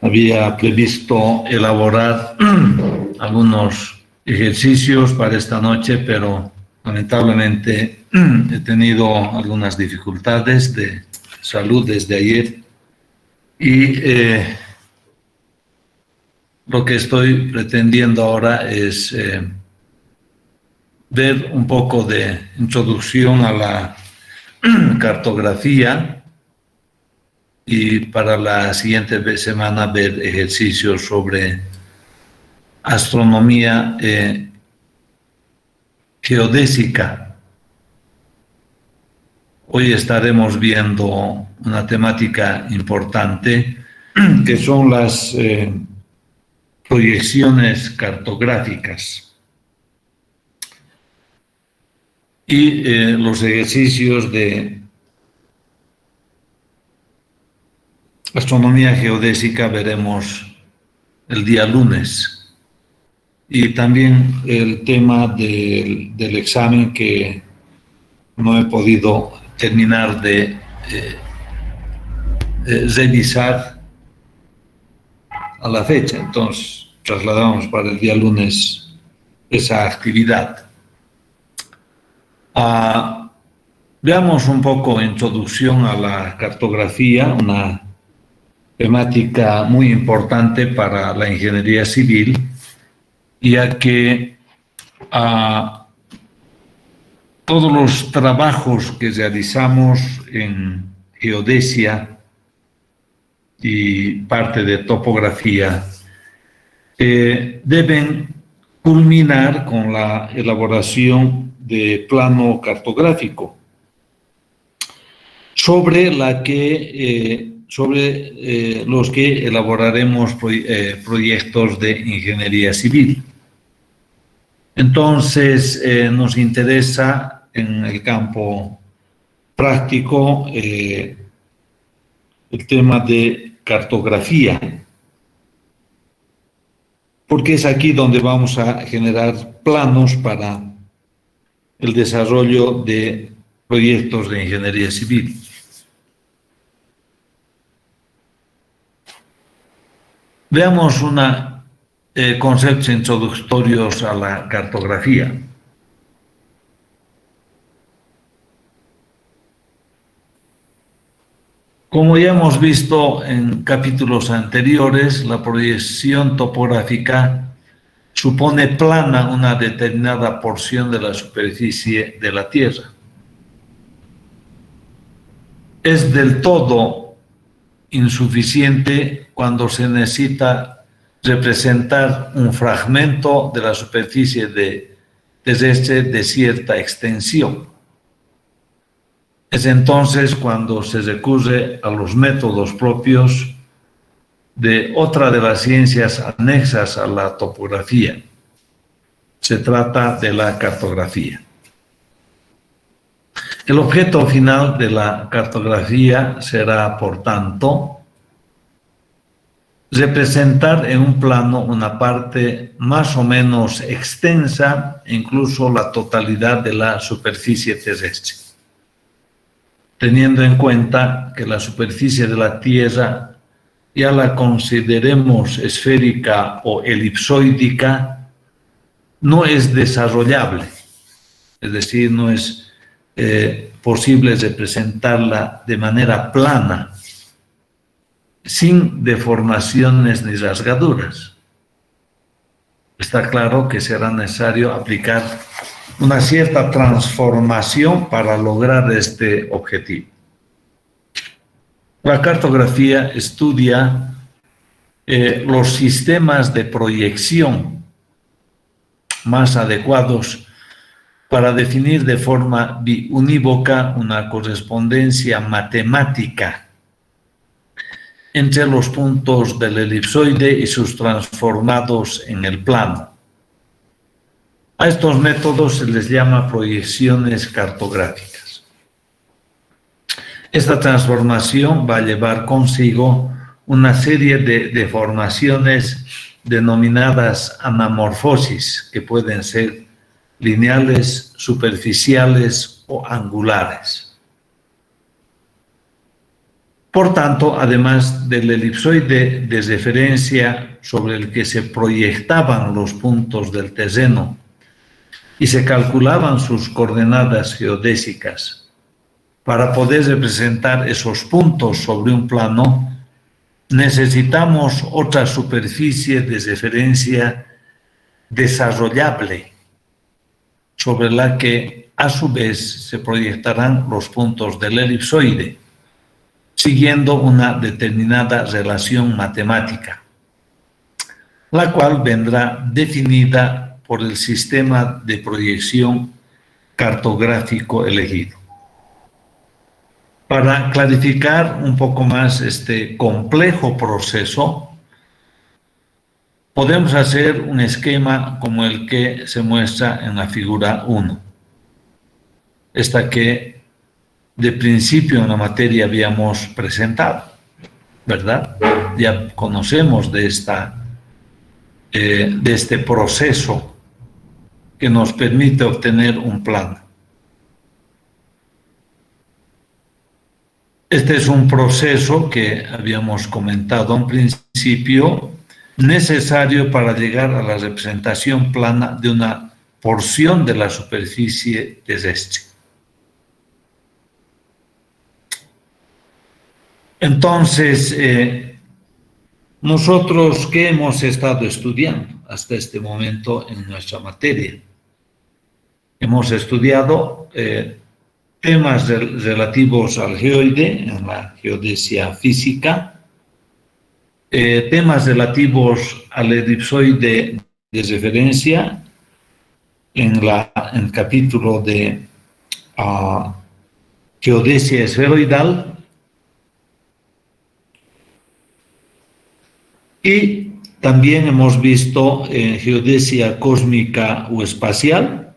Había previsto elaborar algunos ejercicios para esta noche, pero lamentablemente he tenido algunas dificultades de salud desde ayer y lo que estoy pretendiendo ahora es ver un poco de introducción a la cartografía y para la siguiente semana ver ejercicios sobre astronomía geodésica. Hoy estaremos viendo una temática importante que son las proyecciones cartográficas y los ejercicios de astronomía geodésica veremos el día lunes. Y también el tema del examen que no he podido terminar de revisar a la fecha. Entonces, trasladamos para el día lunes esa actividad. Veamos un poco introducción a la cartografía, una temática muy importante para la ingeniería civil, ya que todos los trabajos que realizamos en geodesia y parte de topografía deben culminar con la elaboración de plano cartográfico, sobre los que elaboraremos proyectos de ingeniería civil. Entonces, nos interesa en el campo práctico el tema de cartografía, porque es aquí donde vamos a generar planos para el desarrollo de proyectos de ingeniería civil. Veamos conceptos introductorios a la cartografía. Como ya hemos visto en capítulos anteriores, la proyección topográfica supone plana una determinada porción de la superficie de la Tierra. Es del todo insuficiente cuando se necesita representar un fragmento de la superficie terrestre de cierta extensión. Es entonces cuando se recurre a los métodos propios de otra de las ciencias anexas a la topografía. Se trata de la cartografía. El objeto final de la cartografía será, por tanto, representar en un plano una parte más o menos extensa, incluso la totalidad de la superficie terrestre, teniendo en cuenta que la superficie de la Tierra ya la consideremos esférica o elipsoidea, no es desarrollable, es decir, no es posible representarla de manera plana, sin deformaciones ni rasgaduras. Está claro que será necesario aplicar una cierta transformación para lograr este objetivo. La cartografía estudia los sistemas de proyección más adecuados para definir de forma unívoca una correspondencia matemática entre los puntos del elipsoide y sus transformados en el plano. A estos métodos se les llama proyecciones cartográficas. Esta transformación va a llevar consigo una serie de deformaciones denominadas anamorfosis, que pueden ser lineales, superficiales o angulares. Por tanto, además del elipsoide de referencia sobre el que se proyectaban los puntos del terreno y se calculaban sus coordenadas geodésicas, para poder representar esos puntos sobre un plano, necesitamos otra superficie de referencia desarrollable, sobre la que a su vez se proyectarán los puntos del elipsoide, siguiendo una determinada relación matemática, la cual vendrá definida por el sistema de proyección cartográfico elegido. Para clarificar un poco más este complejo proceso, podemos hacer un esquema como el que se muestra en la figura 1. Esta que de principio en la materia habíamos presentado, ¿verdad? Ya conocemos de este proceso que nos permite obtener un plano. Este es un proceso que habíamos comentado en principio, necesario para llegar a la representación plana de una porción de la superficie terrestre. Entonces, nosotros, ¿qué hemos estado estudiando hasta este momento en nuestra materia? Hemos estudiado temas relativos al geoide en la geodesia física, temas relativos al elipsoide de referencia en el capítulo de geodesia esferoidal, y también hemos visto geodesia cósmica o espacial,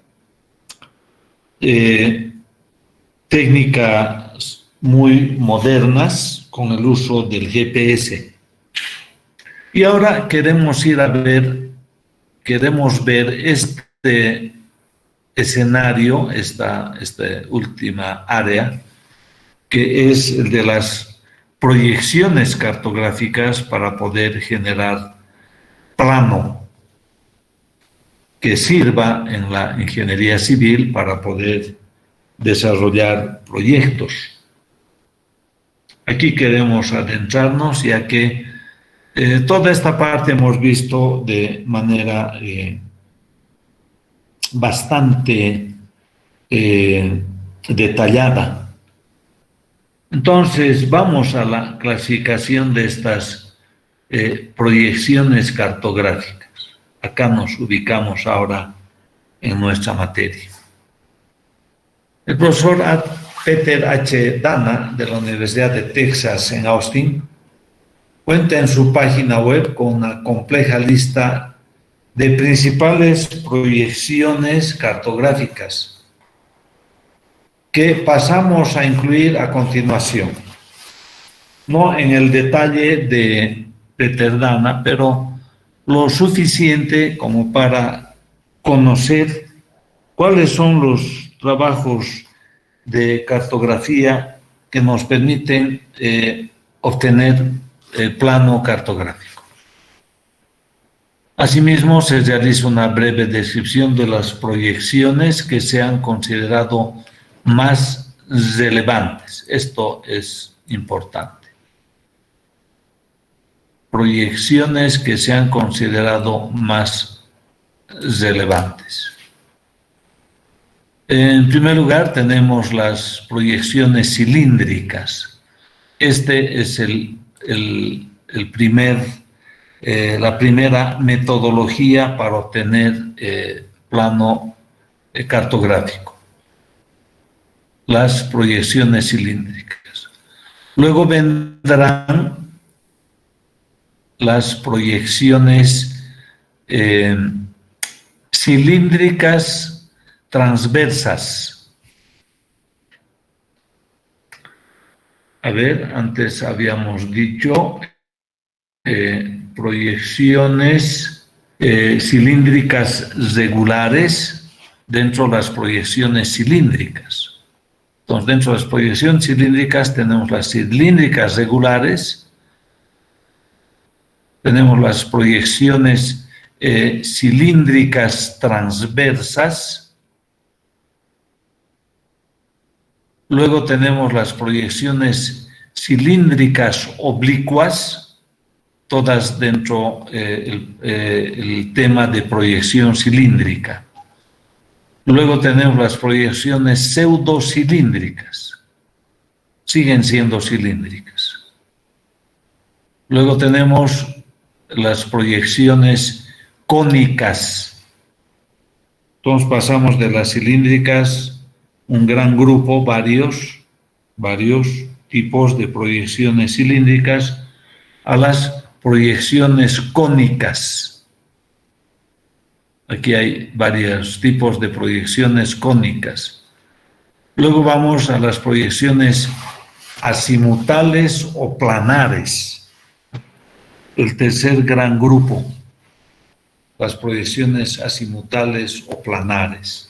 técnicas muy modernas con el uso del GPS. Y ahora queremos ver este escenario, esta última área, que es el de las proyecciones cartográficas para poder generar plano que sirva en la ingeniería civil para poder desarrollar proyectos. Aquí queremos adentrarnos, ya que toda esta parte hemos visto de manera bastante detallada. Entonces, vamos a la clasificación de estas proyecciones cartográficas. Acá nos ubicamos ahora en nuestra materia. El profesor Peter H. Dana, de la Universidad de Texas en Austin, cuenta en su página web con una compleja lista de principales proyecciones cartográficas que pasamos a incluir a continuación. No en el detalle de Peter Dana, pero lo suficiente como para conocer cuáles son los trabajos de cartografía que nos permiten obtener el plano cartográfico. Asimismo, se realiza una breve descripción de las proyecciones que se han considerado más relevantes. Esto es importante. Proyecciones que se han considerado más relevantes. En primer lugar, tenemos las proyecciones cilíndricas. Este es la primera metodología para obtener plano cartográfico. Las proyecciones cilíndricas. Luego vendrán las proyecciones cilíndricas transversas. A ver, antes habíamos dicho proyecciones cilíndricas regulares dentro de las proyecciones cilíndricas. Entonces, dentro de las proyecciones cilíndricas tenemos las cilíndricas regulares, tenemos las proyecciones cilíndricas transversas, luego tenemos las proyecciones cilíndricas oblicuas, todas dentro el tema de proyección cilíndrica. Luego tenemos las proyecciones pseudocilíndricas, siguen siendo cilíndricas. Luego tenemos las proyecciones cónicas. Entonces pasamos de las cilíndricas, un gran grupo, varios tipos de proyecciones cilíndricas, a las proyecciones cónicas. Aquí hay varios tipos de proyecciones cónicas. Luego vamos a las proyecciones azimutales o planares. El tercer gran grupo, las proyecciones azimutales o planares.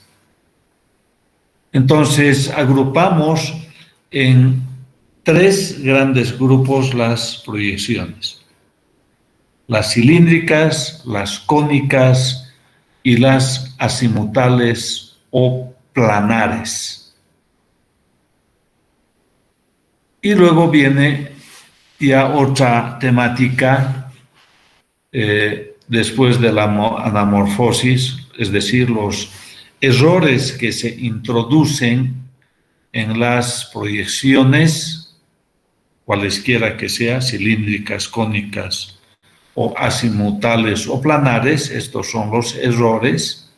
Entonces, agrupamos en tres grandes grupos las proyecciones: las cilíndricas, las cónicas y las azimutales o planares. Y luego viene ya otra temática después de la anamorfosis, es decir, los errores que se introducen en las proyecciones, cualesquiera que sean, cilíndricas, cónicas o azimutales o planares. Estos son los errores.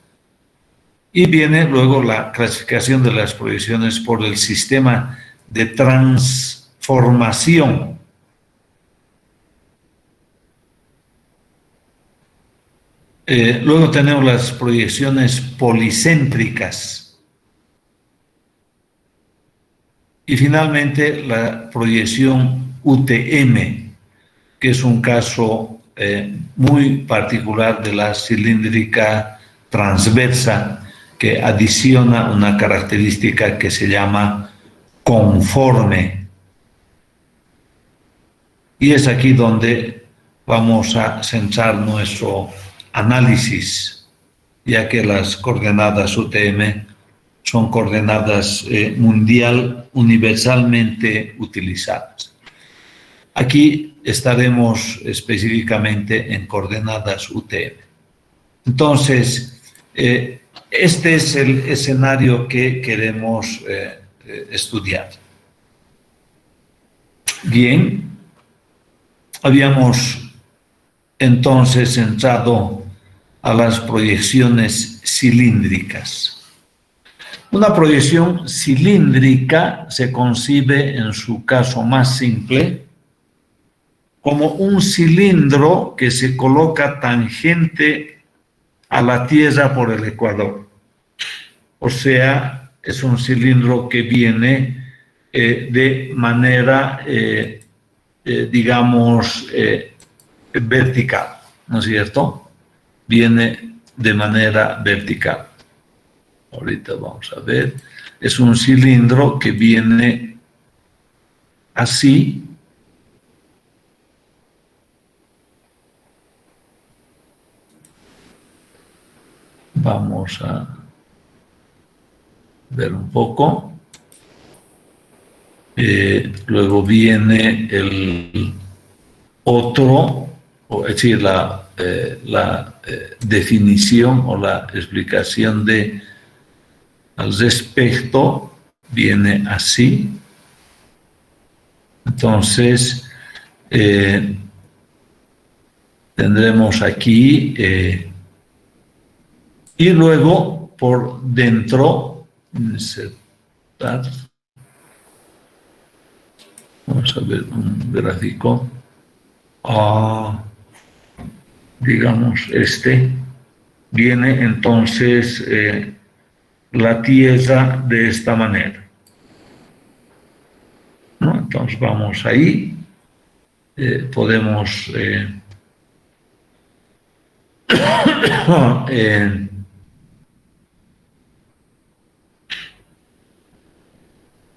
Y viene luego la clasificación de las proyecciones por el sistema de transformación. Luego tenemos las proyecciones policéntricas. Y finalmente la proyección UTM, que es un caso muy particular de la cilíndrica transversa, que adiciona una característica que se llama conforme. Y es aquí donde vamos a centrar nuestro análisis, ya que las coordenadas UTM son coordenadas universalmente utilizadas. Aquí estaremos específicamente en coordenadas UTM. Entonces, este es el escenario que queremos estudiar. Bien, habíamos entonces entrado a las proyecciones cilíndricas. Una proyección cilíndrica se concibe en su caso más simple como un cilindro que se coloca tangente a la Tierra por el ecuador. O sea, es un cilindro que viene de manera, digamos, vertical, ¿no es cierto? Viene de manera vertical. Ahorita vamos a ver. Es un cilindro que viene así. Vamos a ver un poco. Luego viene el otro, es decir, la definición o la explicación al respecto viene así. Entonces, tendremos aquí, y luego por dentro, insertar, vamos a ver un gráfico, digamos viene entonces la Tierra de esta manera, ¿no? Entonces vamos ahí, podemos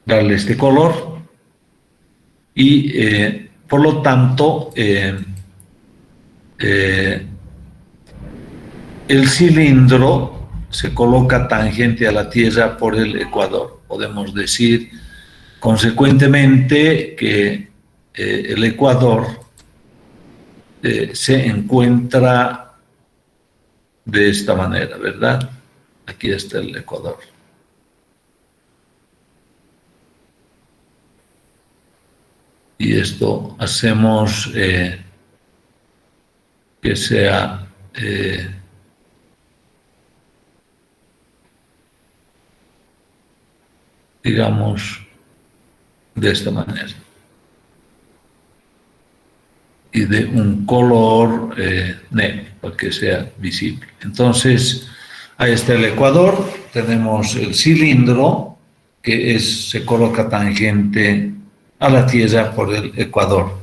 darle este color y por lo tanto el cilindro se coloca tangente a la Tierra por el ecuador. Podemos decir consecuentemente que el ecuador se encuentra de esta manera, ¿verdad? Aquí está el ecuador. Y esto hacemos que sea digamos de esta manera y de un color negro para que sea visible. Entonces ahí está el ecuador, tenemos el cilindro que se coloca tangente a la Tierra por el ecuador.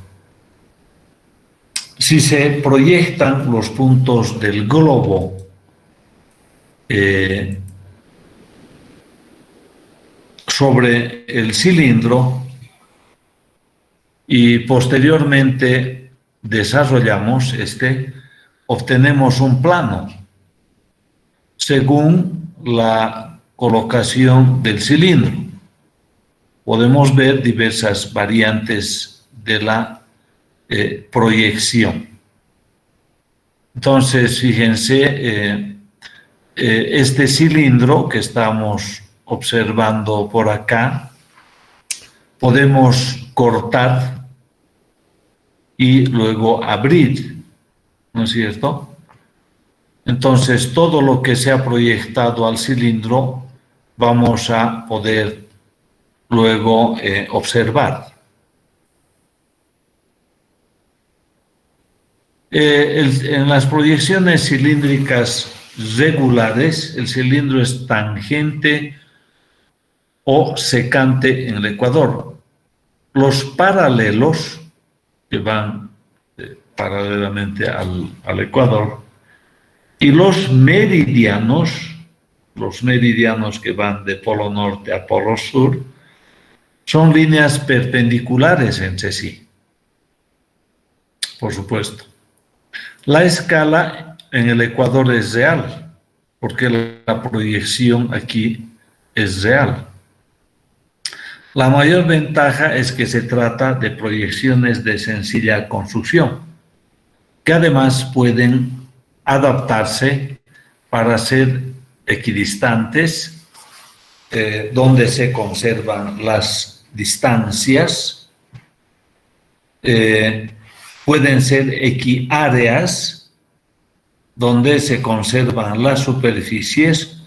Si se proyectan los puntos del globo sobre el cilindro y posteriormente desarrollamos obtenemos un plano según la colocación del cilindro. Podemos ver diversas variantes de la proyección. Entonces, fíjense, este cilindro que estamos observando por acá, podemos cortar y luego abrir, ¿no es cierto? Entonces, todo lo que se ha proyectado al cilindro vamos a poder luego observar. En las proyecciones cilíndricas regulares, el cilindro es tangente o secante en el ecuador. Los paralelos, que van paralelamente al ecuador, y los meridianos que van de polo norte a polo sur, son líneas perpendiculares entre sí, por supuesto. La escala en el ecuador es real, porque la proyección aquí es real. La mayor ventaja es que se trata de proyecciones de sencilla construcción, que además pueden adaptarse para ser equidistantes, donde se conservan las distancias, pueden ser equiáreas, donde se conservan las superficies,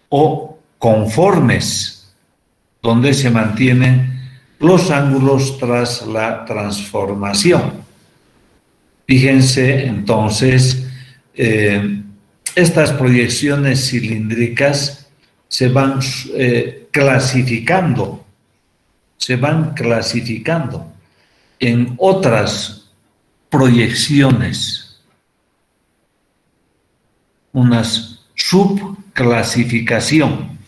o conformes, donde se mantienen los ángulos tras la transformación. Fíjense entonces, estas proyecciones cilíndricas se van clasificando en otras proyecciones, unas subclasificación.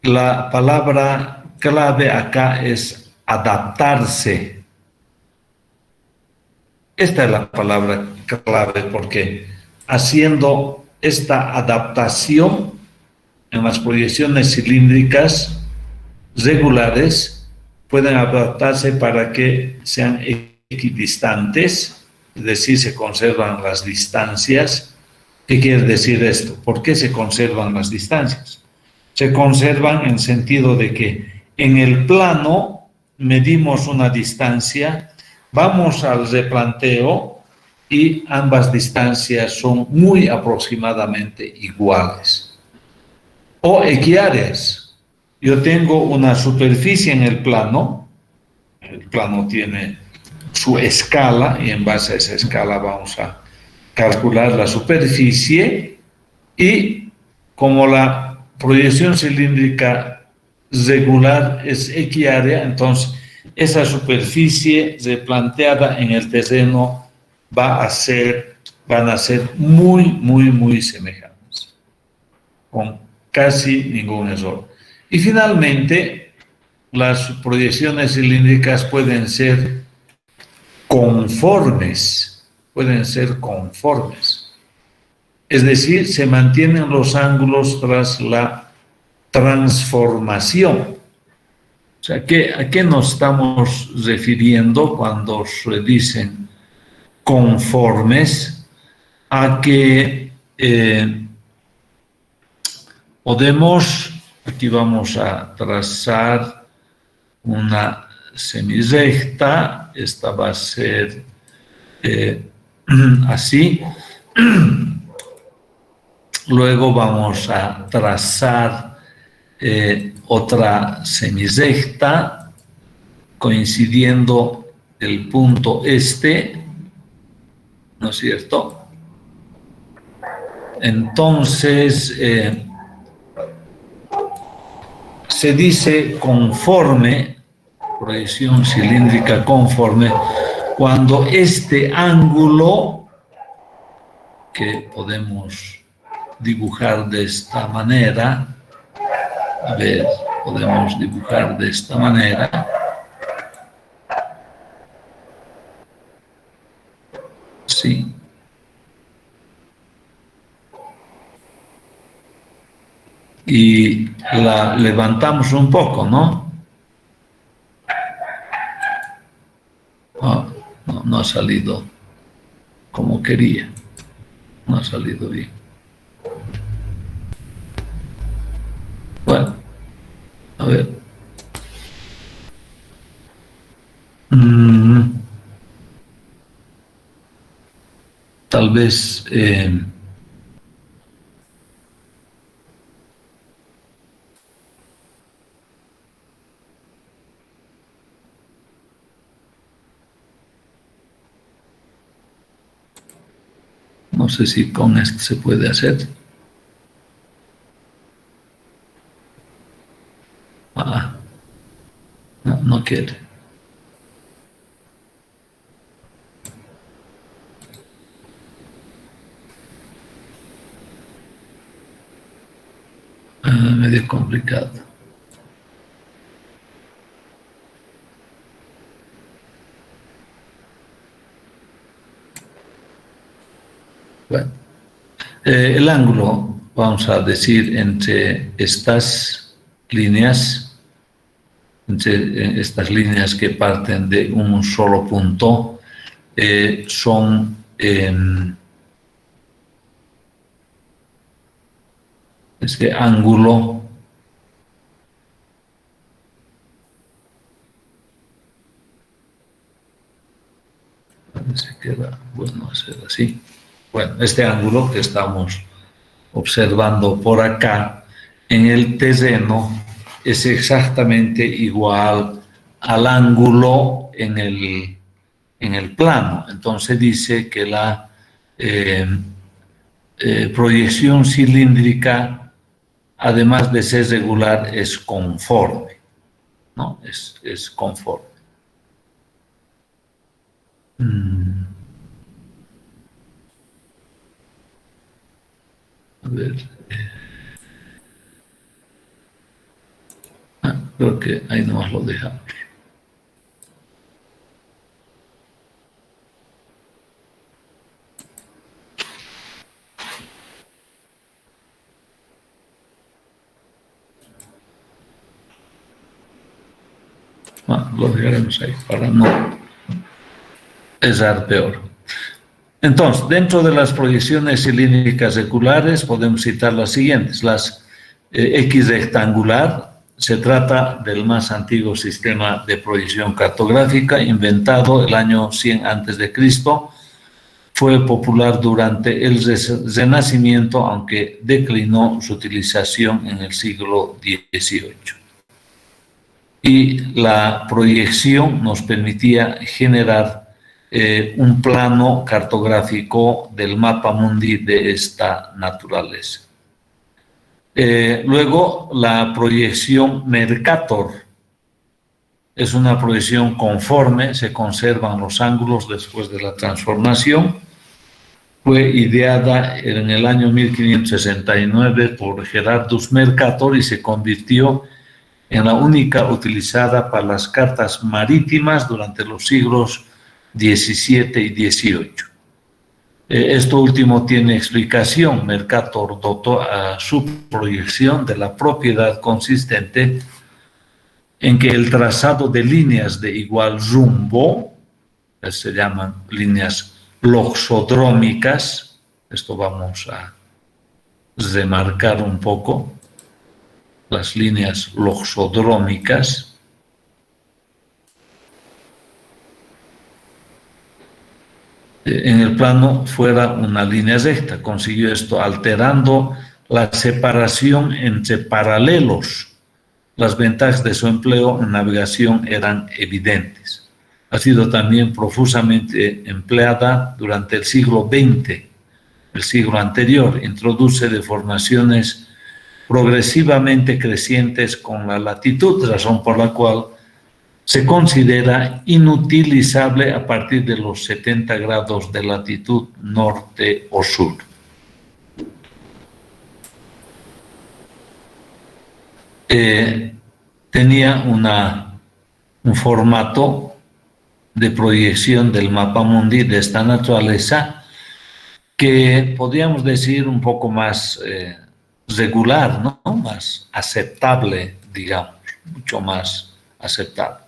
La palabra clave acá es adaptarse. Esta es la palabra clave, porque haciendo esta adaptación en las proyecciones cilíndricas regulares, pueden adaptarse para que sean equidistantes, es decir, se conservan las distancias. ¿Qué quiere decir esto? ¿Por qué se conservan las distancias? Se conservan en el sentido de que en el plano medimos una distancia, vamos al replanteo y ambas distancias son muy aproximadamente iguales. O equiáreas. Yo tengo una superficie en el plano tiene su escala y en base a esa escala vamos a calcular la superficie, y como la proyección cilíndrica regular es equiárea, entonces esa superficie replanteada en el terreno van a ser muy semejantes, con casi ningún error. Y finalmente, las proyecciones cilíndricas pueden ser conformes, es decir, se mantienen los ángulos tras la transformación. O sea, ¿a qué nos estamos refiriendo cuando se dicen conformes? A que podemos, aquí vamos a trazar una semirrecta, esta va a ser así. Luego vamos a trazar otra semirrecta coincidiendo el punto este, ¿no es cierto? Entonces se dice conforme, proyección cilíndrica conforme, cuando este ángulo, que podemos dibujar de esta manera, a ver, podemos dibujar de esta manera, sí. Y la levantamos un poco, ¿no? No ha salido como quería, no ha salido bien. Bueno, a ver. Tal vez no sé si con esto se puede hacer. No quiere. Medio complicado. Bueno, el ángulo, vamos a decir, entre estas líneas que parten de un solo punto, son este ángulo parece que era bueno hacer así. Bueno, este ángulo que estamos observando por acá en el terreno es exactamente igual al ángulo en el plano. Entonces dice que la proyección cilíndrica, además de ser regular, es conforme, ¿no? Es conforme. A ver. Creo que ahí nomás lo dejamos. Bueno, lo dejaremos ahí para no errar peor. Entonces, dentro de las proyecciones cilíndricas seculares podemos citar las siguientes. Las X rectangular, se trata del más antiguo sistema de proyección cartográfica, inventado el año 100 a.C., fue popular durante el Renacimiento, aunque declinó su utilización en el siglo XVIII. Y la proyección nos permitía generar un plano cartográfico del mapa mundi de esta naturaleza. Luego, la proyección Mercator es una proyección conforme, se conservan los ángulos después de la transformación. fue ideada en el año 1569 por Gerardus Mercator y se convirtió en la única utilizada para las cartas marítimas durante los siglos XVII y XVIII. Esto último tiene explicación. Mercator dotó a su proyección de la propiedad consistente en que el trazado de líneas de igual rumbo, que se llaman líneas loxodrómicas, esto vamos a remarcar un poco, las líneas loxodrómicas, en el plano fuera una línea recta. Consiguió esto alterando la separación entre paralelos. Las ventajas de su empleo en navegación eran evidentes. Ha sido también profusamente empleada durante el siglo XX, el siglo anterior. Introduce deformaciones progresivamente crecientes con la latitud, razón por la cual se considera inutilizable a partir de los 70 grados de latitud norte o sur. Tenía un formato de proyección del mapa mundi de esta naturaleza que podríamos decir un poco más regular, ¿no? Más aceptable, digamos, mucho más aceptable.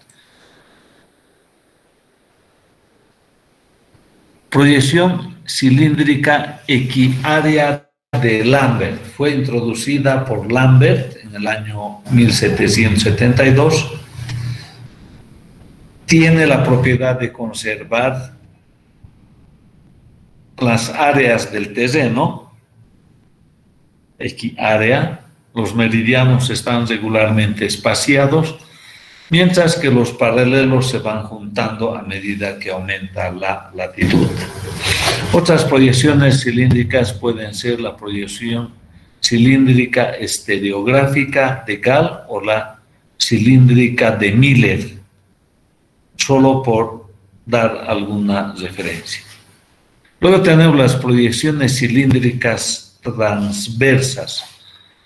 Proyección cilíndrica equiárea de Lambert. Fue introducida por Lambert en el año 1772. Tiene la propiedad de conservar las áreas del terreno, equiárea. Los meridianos están regularmente espaciados, mientras que los paralelos se van juntando a medida que aumenta la latitud. Otras proyecciones cilíndricas pueden ser la proyección cilíndrica estereográfica de Gall o la cilíndrica de Miller, solo por dar alguna referencia. Luego tenemos las proyecciones cilíndricas transversas.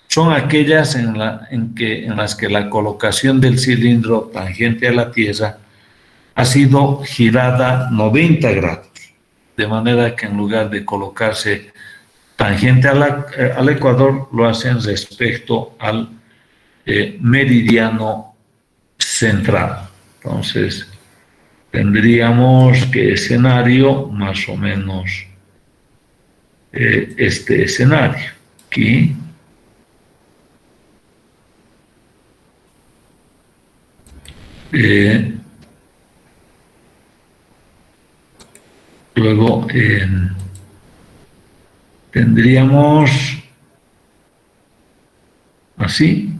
Son aquellas en las que la colocación del cilindro tangente a la Tierra ha sido girada 90 grados, de manera que en lugar de colocarse tangente al ecuador, lo hacen respecto al meridiano central. Entonces, tendríamos que escenario más o menos este escenario aquí. Luego tendríamos así.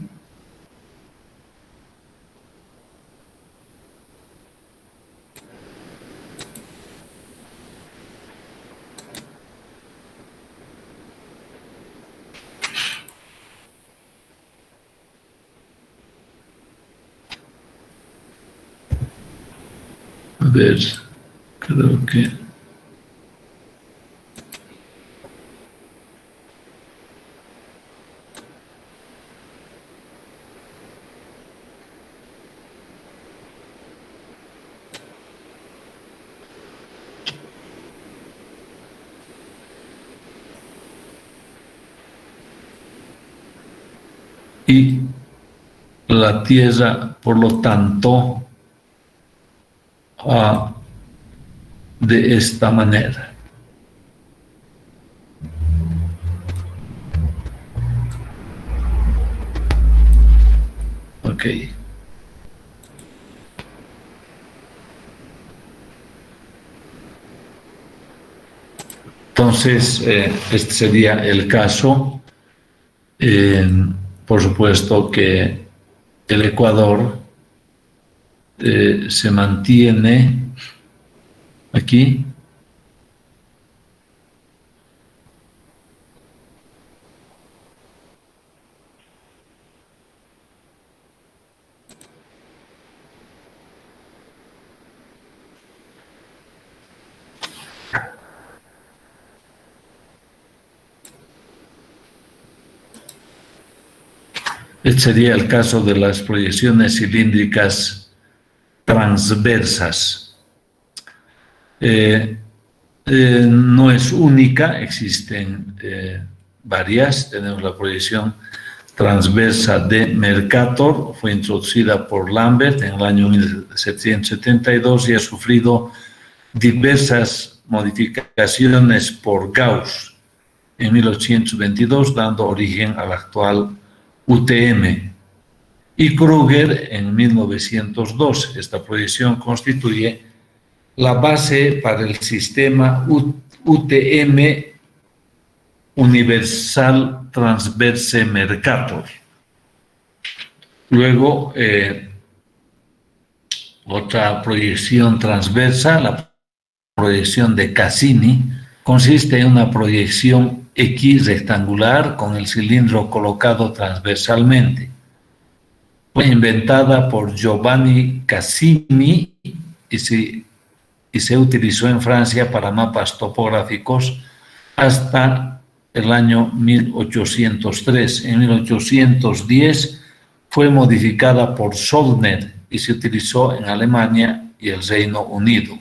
A ver, creo que... Y la Tierra, por lo tanto, de esta manera. Ok. Entonces, este sería el caso. Por supuesto que el Ecuador se mantiene aquí. Este sería el caso de las proyecciones cilíndricas transversas. No es única, existen varias. Tenemos la proyección transversa de Mercator, fue introducida por Lambert en el año 1772 y ha sufrido diversas modificaciones por Gauss en 1822, dando origen al actual UTM. Y Kruger en 1902. Esta proyección constituye la base para el sistema UTM Universal Transverse Mercator. Luego, otra proyección transversa, la proyección de Cassini, consiste en una proyección X rectangular con el cilindro colocado transversalmente. Fue inventada por Giovanni Cassini y se utilizó en Francia para mapas topográficos hasta el año 1803. En 1810 fue modificada por Zollner y se utilizó en Alemania y el Reino Unido.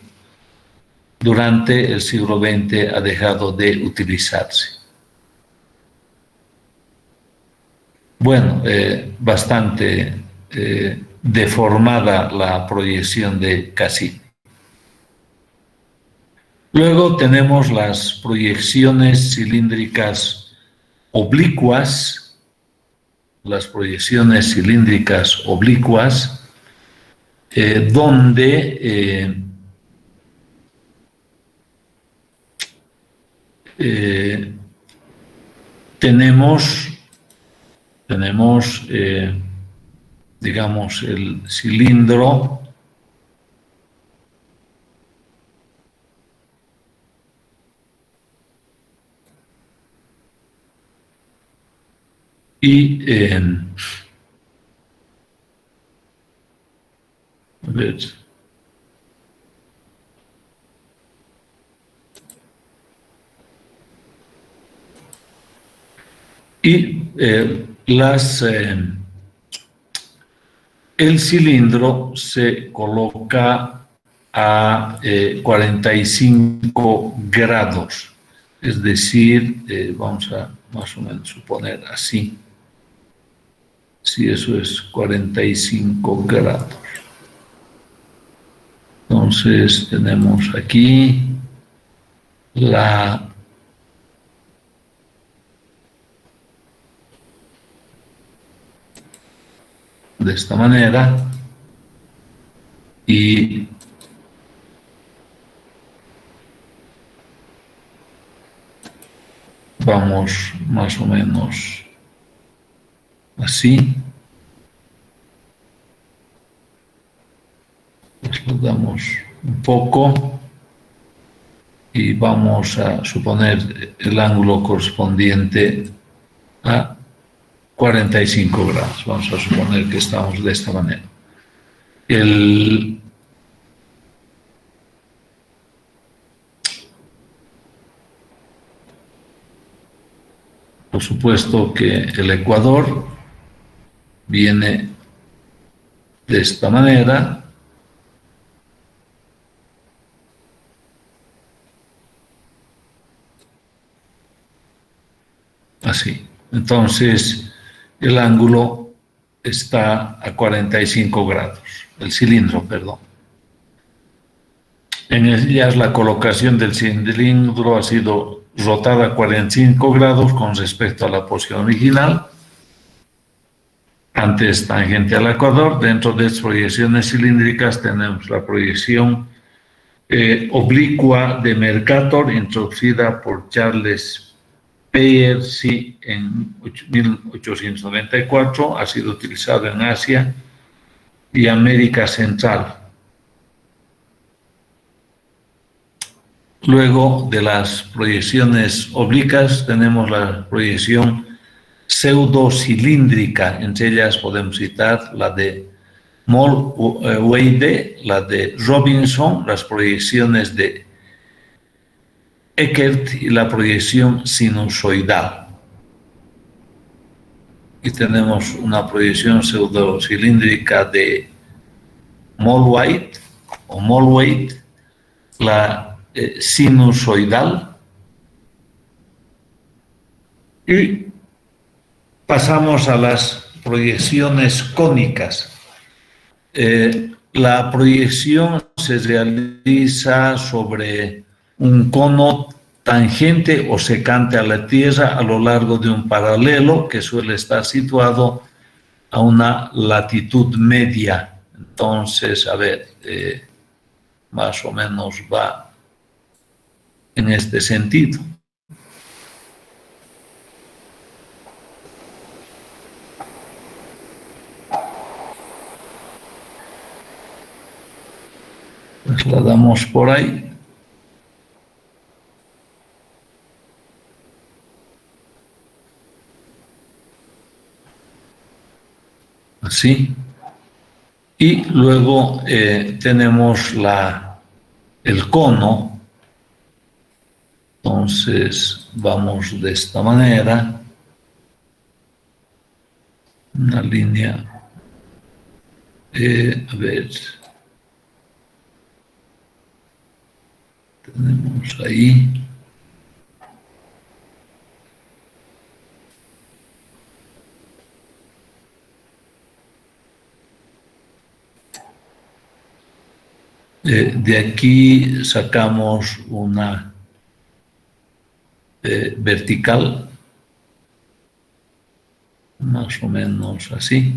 Durante el siglo XX ha dejado de utilizarse. Bueno, bastante deformada la proyección de Cassini. Luego tenemos las proyecciones cilíndricas oblicuas, donde tenemos digamos, el cilindro y a ver, y el cilindro se coloca a 45 grados, es decir, vamos a más o menos suponer así, si eso es 45 grados. Entonces tenemos aquí de esta manera y vamos más o menos así. Pues lo damos un poco y vamos a suponer el ángulo correspondiente a 45 grados. Vamos a suponer que estamos de esta manera. Por supuesto que el ecuador viene de esta manera. Así. Entonces, el ángulo está a 45 grados, el cilindro, perdón. En ellas la colocación del cilindro ha sido rotada a 45 grados con respecto a la posición original, antes tangente al ecuador. Dentro de estas proyecciones cilíndricas tenemos la proyección oblicua de Mercator, introducida por Charles Peirce en 1894, ha sido utilizado en Asia y América Central. Luego de las proyecciones oblicuas tenemos la proyección pseudocilíndrica. Entre ellas podemos citar la de Moll-Weide, la de Robinson, las proyecciones de Eckert y la proyección sinusoidal. y tenemos una proyección pseudocilíndrica de Mollweis o Mollweis, la sinusoidal, y pasamos a las proyecciones cónicas. La proyección se realiza sobre un cono tangente o secante a la Tierra a lo largo de un paralelo que suele estar situado a una latitud media. Entonces, a ver, más o menos va en este sentido. Pues la damos por ahí. Así. Y luego tenemos el cono. Entonces vamos de esta manera. Una línea. A ver. Tenemos ahí. De aquí sacamos una vertical, más o menos así.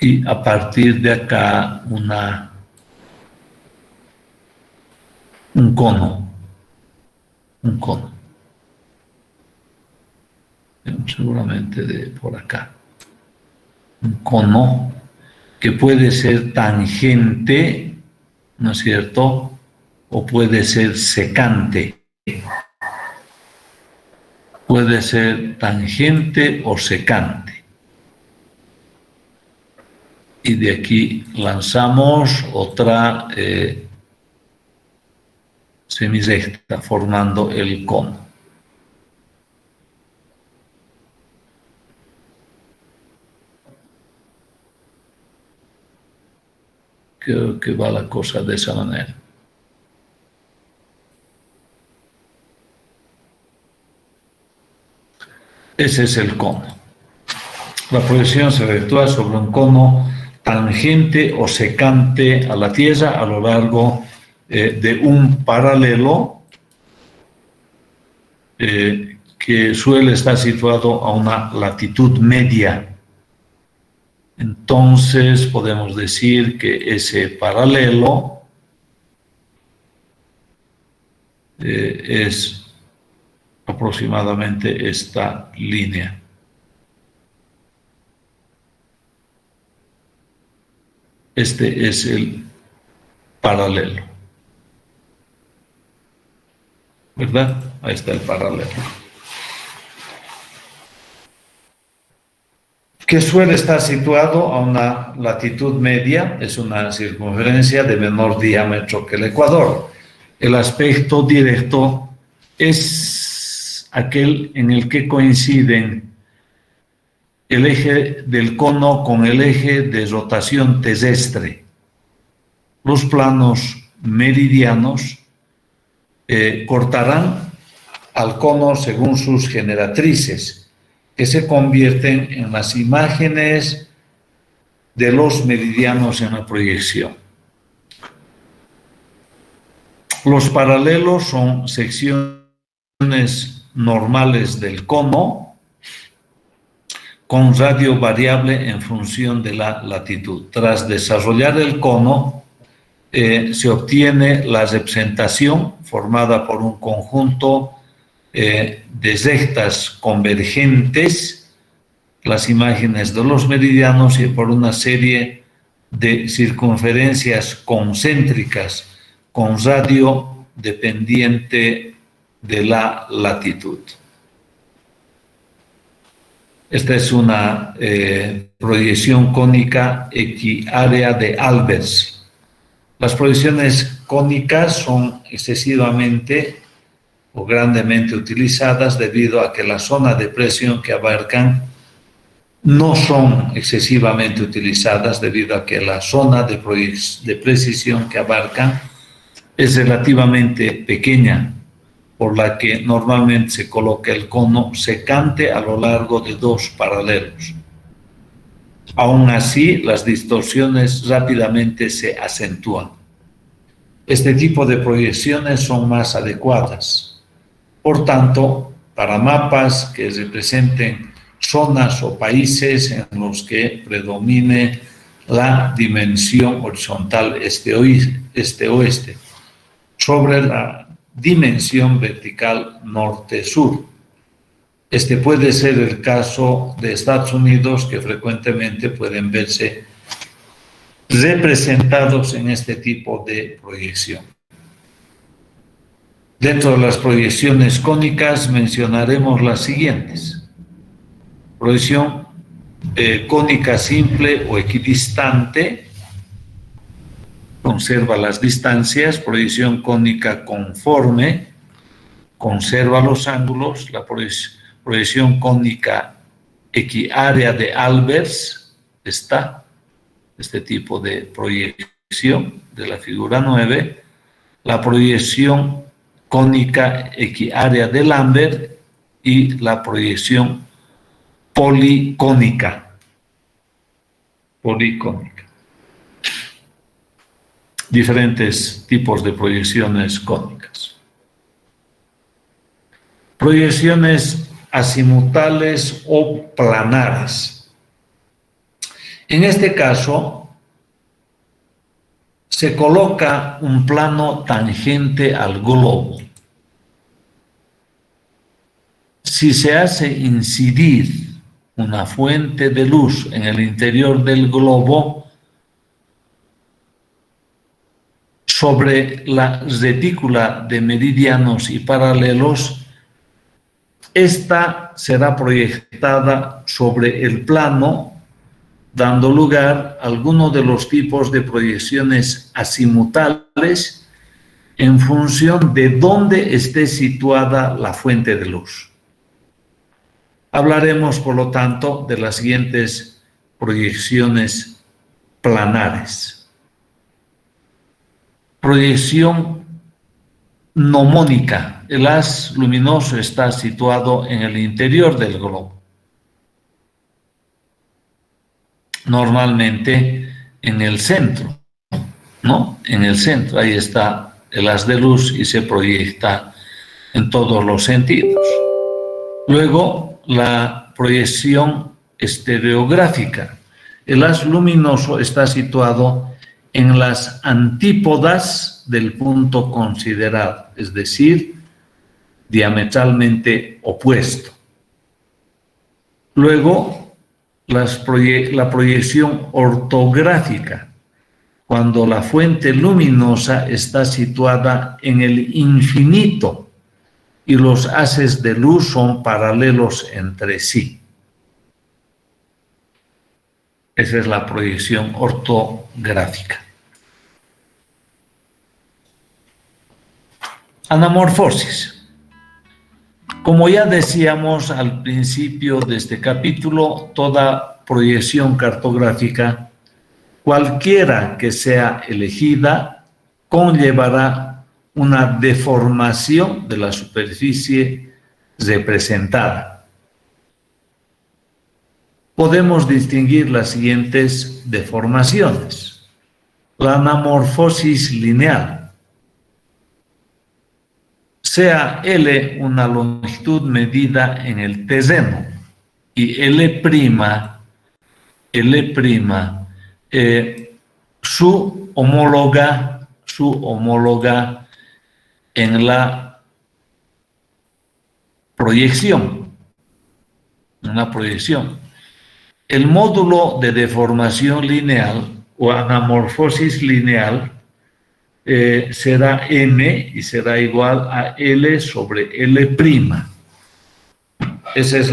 Y a partir de acá un cono. Seguramente de por acá. Un cono que puede ser tangente, ¿no es cierto? O puede ser secante. Puede ser tangente o secante. Y de aquí lanzamos otra semirecta formando el cono. Creo que va la cosa de esa manera. Ese es el cono. La proyección se efectúa sobre un cono tangente o secante a la Tierra a lo largo de un paralelo que suele estar situado a una latitud media. Entonces podemos decir que ese paralelo es aproximadamente esta línea. Este es el paralelo. ¿Verdad? Ahí está el paralelo. Que suele estar situado a una latitud media, es una circunferencia de menor diámetro que el ecuador. El aspecto directo es aquel en el que coinciden el eje del cono con el eje de rotación terrestre. Los planos meridianos cortarán al cono según sus generatrices, que se convierten en las imágenes de los meridianos en la proyección. Los paralelos son secciones normales del cono con radio variable en función de la latitud. Tras desarrollar el cono, se obtiene la representación formada por un conjunto de rectas convergentes, las imágenes de los meridianos, y por una serie de circunferencias concéntricas con radio dependiente de la latitud. Esta es una proyección cónica equiárea de Albers. Las proyecciones cónicas son excesivamente o grandemente utilizadas debido a que la zona de presión que abarcan no son excesivamente utilizadas debido a que la zona de precisión que abarcan es relativamente pequeña, por la que normalmente se coloca el cono secante a lo largo de dos paralelos. Aún así, las distorsiones rápidamente se acentúan. Este tipo de proyecciones son más adecuadas. Por tanto, para mapas que representen zonas o países en los que predomine la dimensión horizontal este-oeste sobre la dimensión vertical norte-sur. Este puede ser el caso de Estados Unidos, que frecuentemente pueden verse representados en este tipo de proyección. Dentro de las proyecciones cónicas mencionaremos las siguientes. Proyección cónica simple o equidistante, conserva las distancias. Proyección cónica conforme, conserva los ángulos. La proyección cónica equiárea de Albers está este tipo de proyección de la figura 9. La proyección cónica equiárea de Lambert y la proyección policónica. Diferentes tipos de proyecciones cónicas. Proyecciones azimutales o planares. En este caso, se coloca un plano tangente al globo. Si se hace incidir una fuente de luz en el interior del globo sobre la retícula de meridianos y paralelos, esta será proyectada sobre el plano, dando lugar a alguno de los tipos de proyecciones azimutales en función de dónde esté situada la fuente de luz. Hablaremos, por lo tanto, de las siguientes proyecciones planares. Proyección gnomónica. El haz luminoso está situado en el interior del globo. Normalmente en el centro, ¿no? En el centro, ahí está el haz de luz y se proyecta en todos los sentidos. Luego, la proyección estereográfica. El haz luminoso está situado en las antípodas del punto considerado, es decir, diametralmente opuesto. Luego, la proyección ortográfica, cuando la fuente luminosa está situada en el infinito y los haces de luz son paralelos entre sí. Esa es la proyección ortográfica. Anamorfosis. Como ya decíamos al principio de este capítulo, toda proyección cartográfica, cualquiera que sea elegida, conllevará una deformación de la superficie representada. Podemos distinguir las siguientes deformaciones. La anamorfosis lineal. Sea L una longitud medida en el terreno y L', su homóloga en la proyección, una proyección. El módulo de deformación lineal o anamorfosis lineal será M y será igual a L sobre L'. Esa es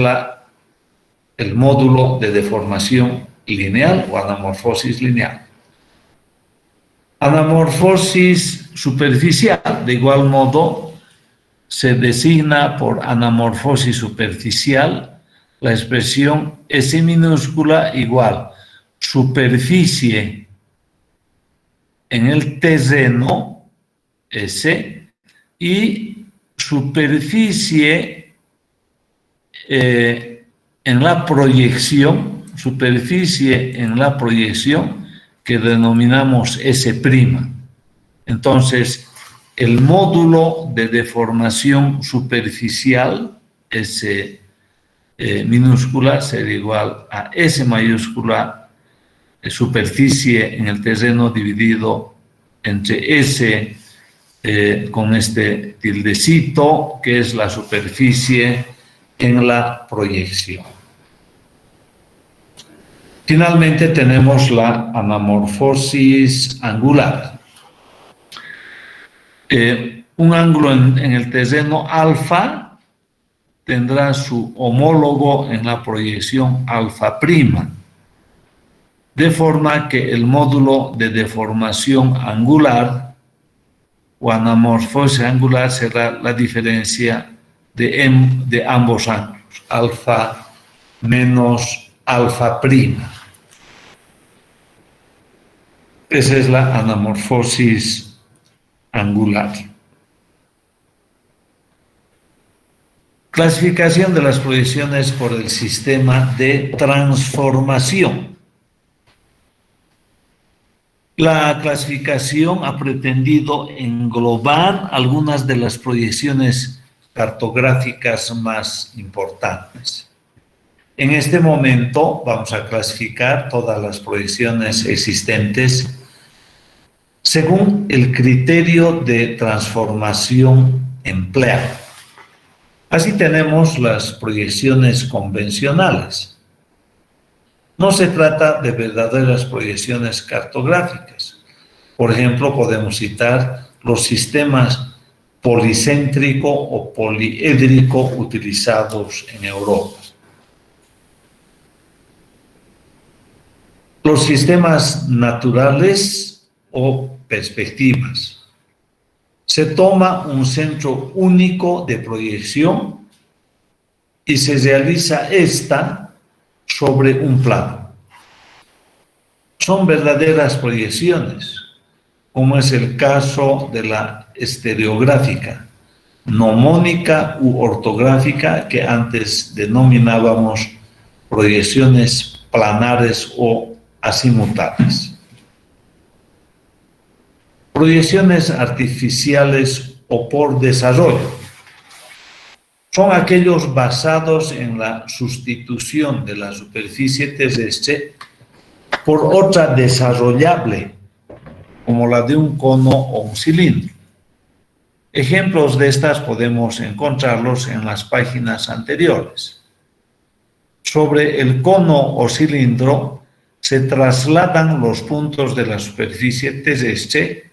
el módulo de deformación lineal o anamorfosis lineal. Anamorfosis superficial, de igual modo, se designa por anamorfosis superficial la expresión S minúscula igual superficie en el terreno S y superficie en la proyección, que denominamos S'. Entonces, el módulo de deformación superficial, S minúscula, será igual a S mayúscula, superficie en el terreno dividido entre S con este tildecito, que es la superficie en la proyección. Finalmente tenemos la anamorfosis angular. Un ángulo en el terreno alfa tendrá su homólogo en la proyección alfa prima, de forma que el módulo de deformación angular o anamorfosis angular será la diferencia de ambos ángulos, alfa menos alfa prima. Esa es la anamorfosis angular. Clasificación de las proyecciones por el sistema de transformación. La clasificación ha pretendido englobar algunas de las proyecciones cartográficas más importantes. En este momento vamos a clasificar todas las proyecciones existentes según el criterio de transformación empleado. Así tenemos las proyecciones convencionales. No se trata de verdaderas proyecciones cartográficas. Por ejemplo, podemos citar los sistemas policéntrico o poliédrico utilizados en Europa. Los sistemas naturales o perspectivas. Se toma un centro único de proyección y se realiza esta sobre un plano. Son verdaderas proyecciones, como es el caso de la estereográfica, nomónica u ortográfica, que antes denominábamos proyecciones planares o azimutales. Proyecciones artificiales o por desarrollo son aquellos basados en la sustitución de la superficie terrestre por otra desarrollable, como la de un cono o un cilindro. Ejemplos de estas podemos encontrarlos en las páginas anteriores. Sobre el cono o cilindro se trasladan los puntos de la superficie terrestre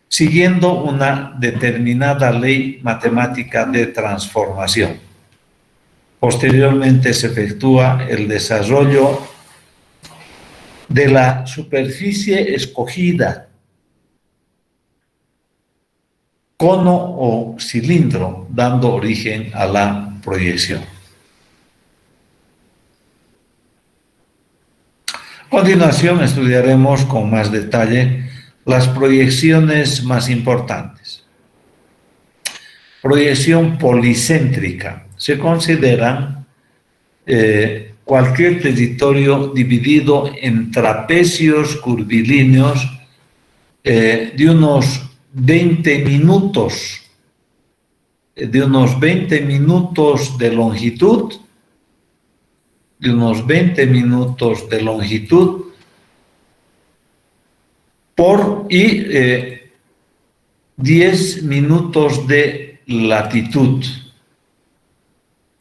siguiendo una determinada ley matemática de transformación. Posteriormente se efectúa el desarrollo de la superficie escogida, cono o cilindro, dando origen a la proyección. A continuación estudiaremos con más detalle las proyecciones más importantes. Proyección policéntrica. Se consideran cualquier territorio dividido en trapecios curvilíneos de unos 20 minutos de longitud, por 10 minutos de latitud.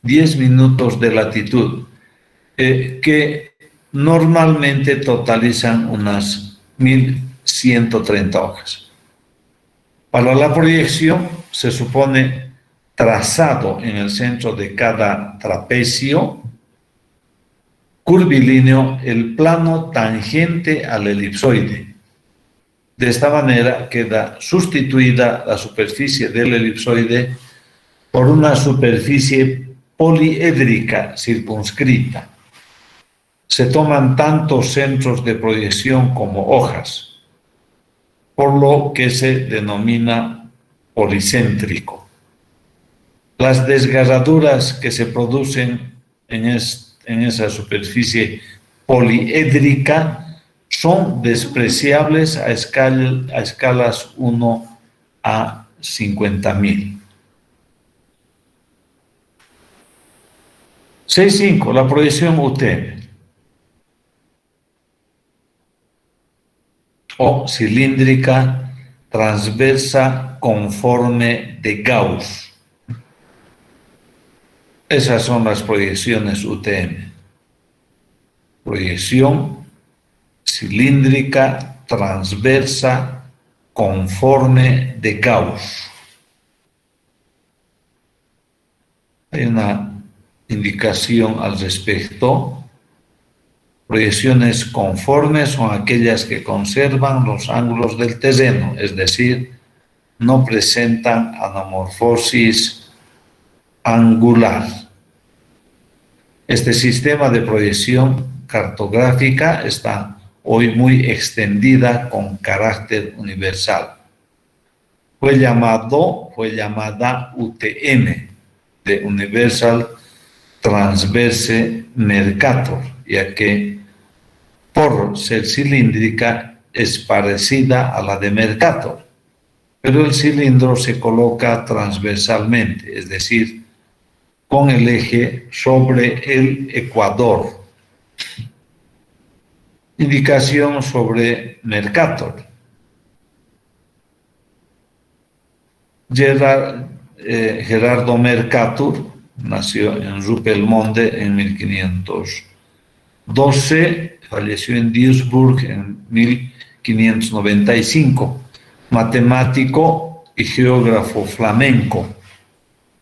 10 minutos de latitud, que normalmente totalizan unas 1130 hojas. Para la proyección se supone trazado en el centro de cada trapecio curvilíneo el plano tangente al elipsoide. De esta manera queda sustituida la superficie del elipsoide por una superficie poliédrica circunscrita. Se toman tanto centros de proyección como hojas, por lo que se denomina policéntrico. Las desgarraduras que se producen en esa superficie poliédrica son despreciables a escalas 1 a 50.000. 6.5. La proyección UTM o cilíndrica transversa conforme de Gauss. Esas son las proyecciones UTM. Proyección cilíndrica transversa conforme de Gauss. Hay una indicación al respecto. Proyecciones conformes son aquellas que conservan los ángulos del terreno, es decir, no presentan anamorfosis angular. Este sistema de proyección cartográfica está hoy muy extendida con carácter universal. Fue llamada UTM, de Universal Transverse Mercator, ya que por ser cilíndrica es parecida a la de Mercator, pero el cilindro se coloca transversalmente, es decir, con el eje sobre el ecuador. Indicación sobre Mercator. Gerardo Mercator nació en Ruppelmonde en 1512, falleció en Duisburg en 1595, matemático y geógrafo flamenco,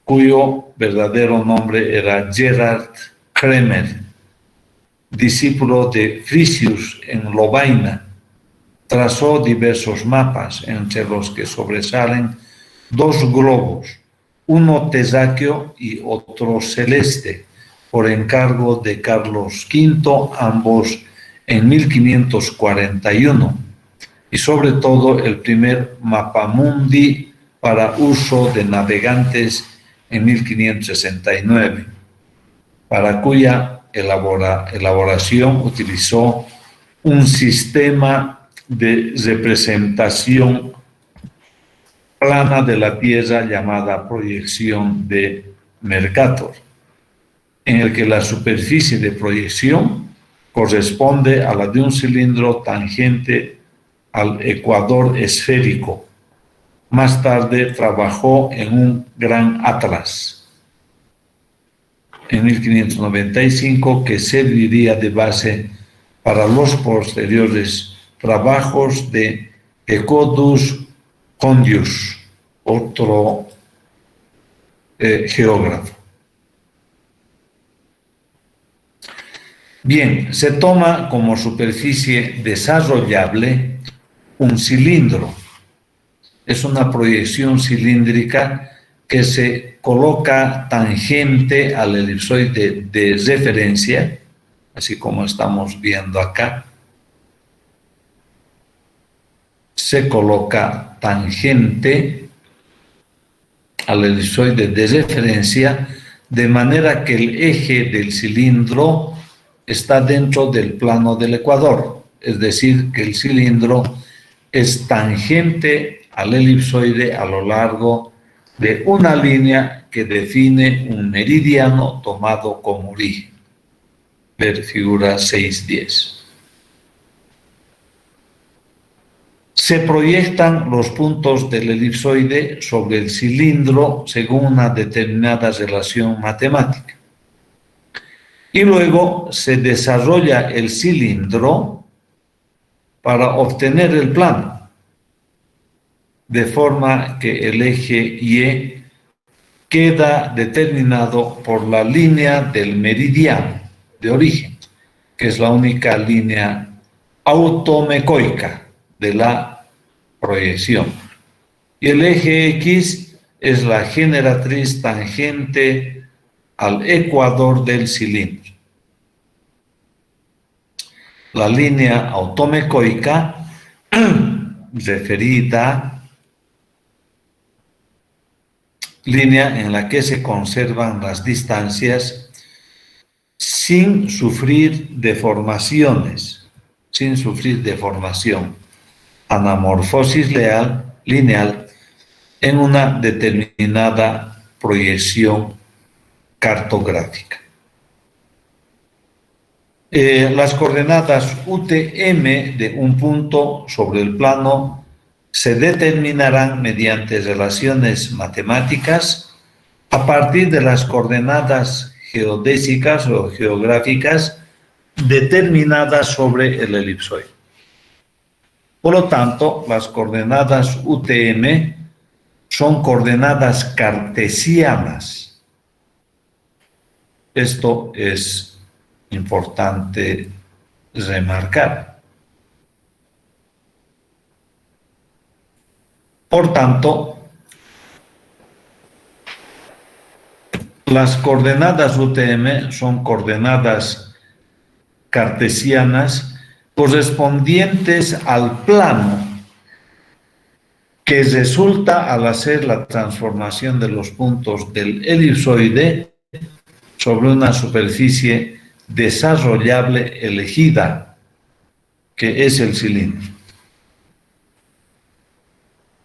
cuyo verdadero nombre era Gerhard Kremer, discípulo de Frisius en Lovaina. Trazó diversos mapas, entre los que sobresalen dos globos, uno terráqueo y otro celeste, por encargo de Carlos V, ambos en 1541, y sobre todo el primer mapamundi para uso de navegantes en 1569, para cuya elaboración utilizó un sistema de representación plana de la Tierra llamada proyección de Mercator, en el que la superficie de proyección corresponde a la de un cilindro tangente al ecuador esférico. Más tarde trabajó en un gran atlas en 1595 que serviría de base para los posteriores trabajos de Ecodus Hondius, otro geógrafo. Bien, se toma como superficie desarrollable un cilindro. Es una proyección cilíndrica que se coloca tangente al elipsoide de referencia, así como estamos viendo acá. Se coloca tangente al elipsoide de referencia, de manera que el eje del cilindro está dentro del plano del ecuador, es decir, que el cilindro es tangente al elipsoide a lo largo de una línea que define un meridiano tomado como origen. Ver figura 6.10. Se proyectan los puntos del elipsoide sobre el cilindro según una determinada relación matemática. Y luego se desarrolla el cilindro para obtener el plano, de forma que el eje Y queda determinado por la línea del meridiano de origen, que es la única línea automecoica de la proyección. Y el eje X es la generatriz tangente al ecuador del cilindro. La línea automecoica referida, línea en la que se conservan las distancias sin sufrir deformaciones, sin sufrir deformación, anamorfosis lineal en una determinada proyección cartográfica. Las coordenadas UTM de un punto sobre el plano se determinarán mediante relaciones matemáticas a partir de las coordenadas geodésicas o geográficas determinadas sobre el elipsoide. Por lo tanto, las coordenadas UTM son coordenadas cartesianas. Esto es importante remarcar. Por tanto, las coordenadas UTM son coordenadas cartesianas correspondientes al plano que resulta al hacer la transformación de los puntos del elipsoide sobre una superficie desarrollable elegida, que es el cilindro.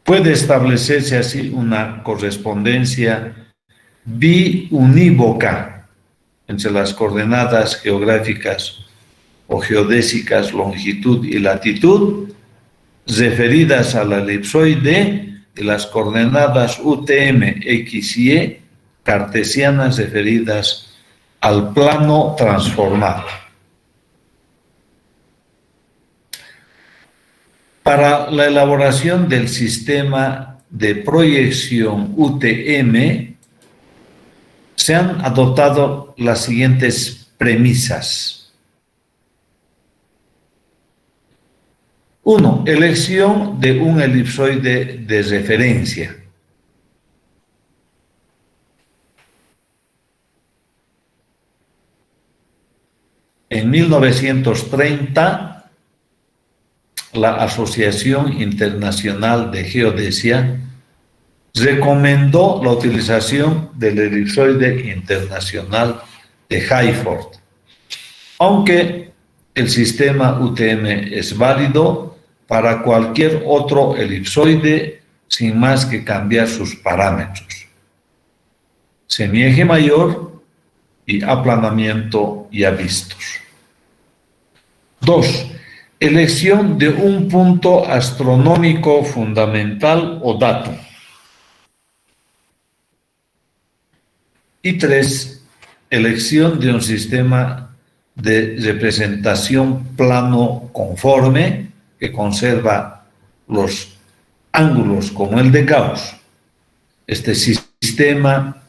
Puede establecerse así una correspondencia biunívoca entre las coordenadas geográficas o geodésicas longitud y latitud referidas al elipsoide y las coordenadas UTM, X y Y cartesianas referidas al plano transformado. Para la elaboración del sistema de proyección UTM se han adoptado las siguientes premisas. 1. Elección de un elipsoide de referencia. En 1930, la Asociación Internacional de Geodesia recomendó la utilización del elipsoide internacional de Hayford, aunque el sistema UTM es válido para cualquier otro elipsoide sin más que cambiar sus parámetros: semieje mayor y aplanamiento ya vistos. 2. Elección de un punto astronómico fundamental o dato. Y 3. Elección de un sistema de representación plano conforme que conserva los ángulos como el de Gauss. Este sistema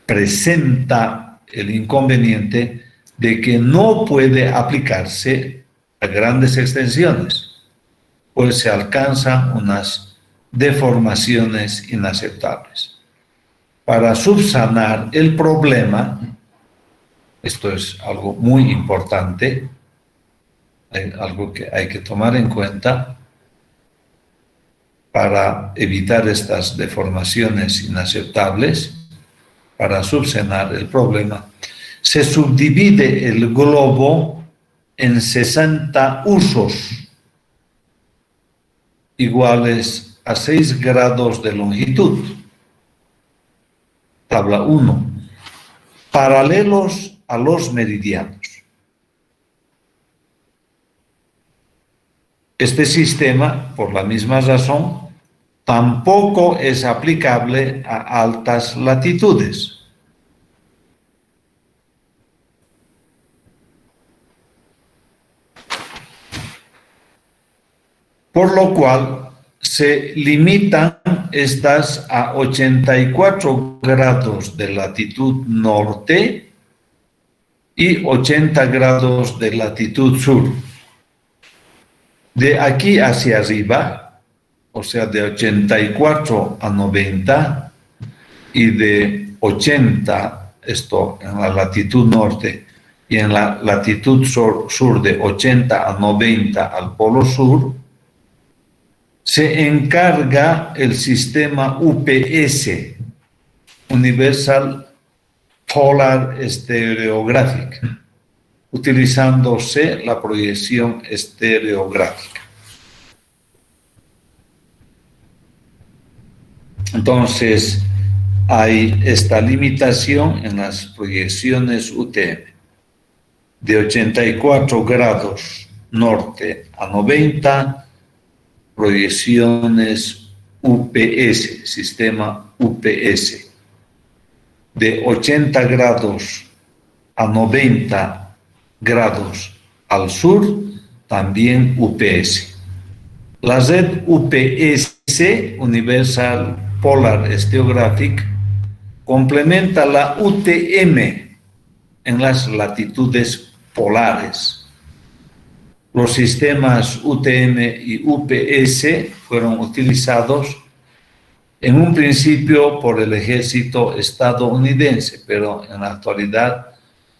presenta el inconveniente de que no puede aplicarse a grandes extensiones, pues se alcanzan unas deformaciones inaceptables. Para subsanar el problema, esto es algo muy importante, algo que hay que tomar en cuenta, para evitar estas deformaciones inaceptables, para subsanar el problema, se subdivide el globo en 60 usos iguales a 6 grados de longitud. Tabla 1. Paralelos a los meridianos. Este sistema, por la misma razón, tampoco es aplicable a altas latitudes. Por lo cual se limitan estas a 84 grados de latitud norte y 80 grados de latitud sur. De aquí hacia arriba, o sea, de 84 a 90 y de 80, esto en la latitud norte, y en la latitud sur de 80 a 90 al polo sur, se encarga el sistema UPS, Universal Polar Stereographic, utilizándose la proyección estereográfica. Entonces, hay esta limitación en las proyecciones UTM. De 84 grados norte a 90, proyecciones UPS, sistema UPS. De 80 grados a 90 grados al sur, también UPS. La red UPS, Universal Polar Stereographic, complementa la UTM en las latitudes polares. Los sistemas UTM y UPS fueron utilizados en un principio por el ejército estadounidense, pero en la actualidad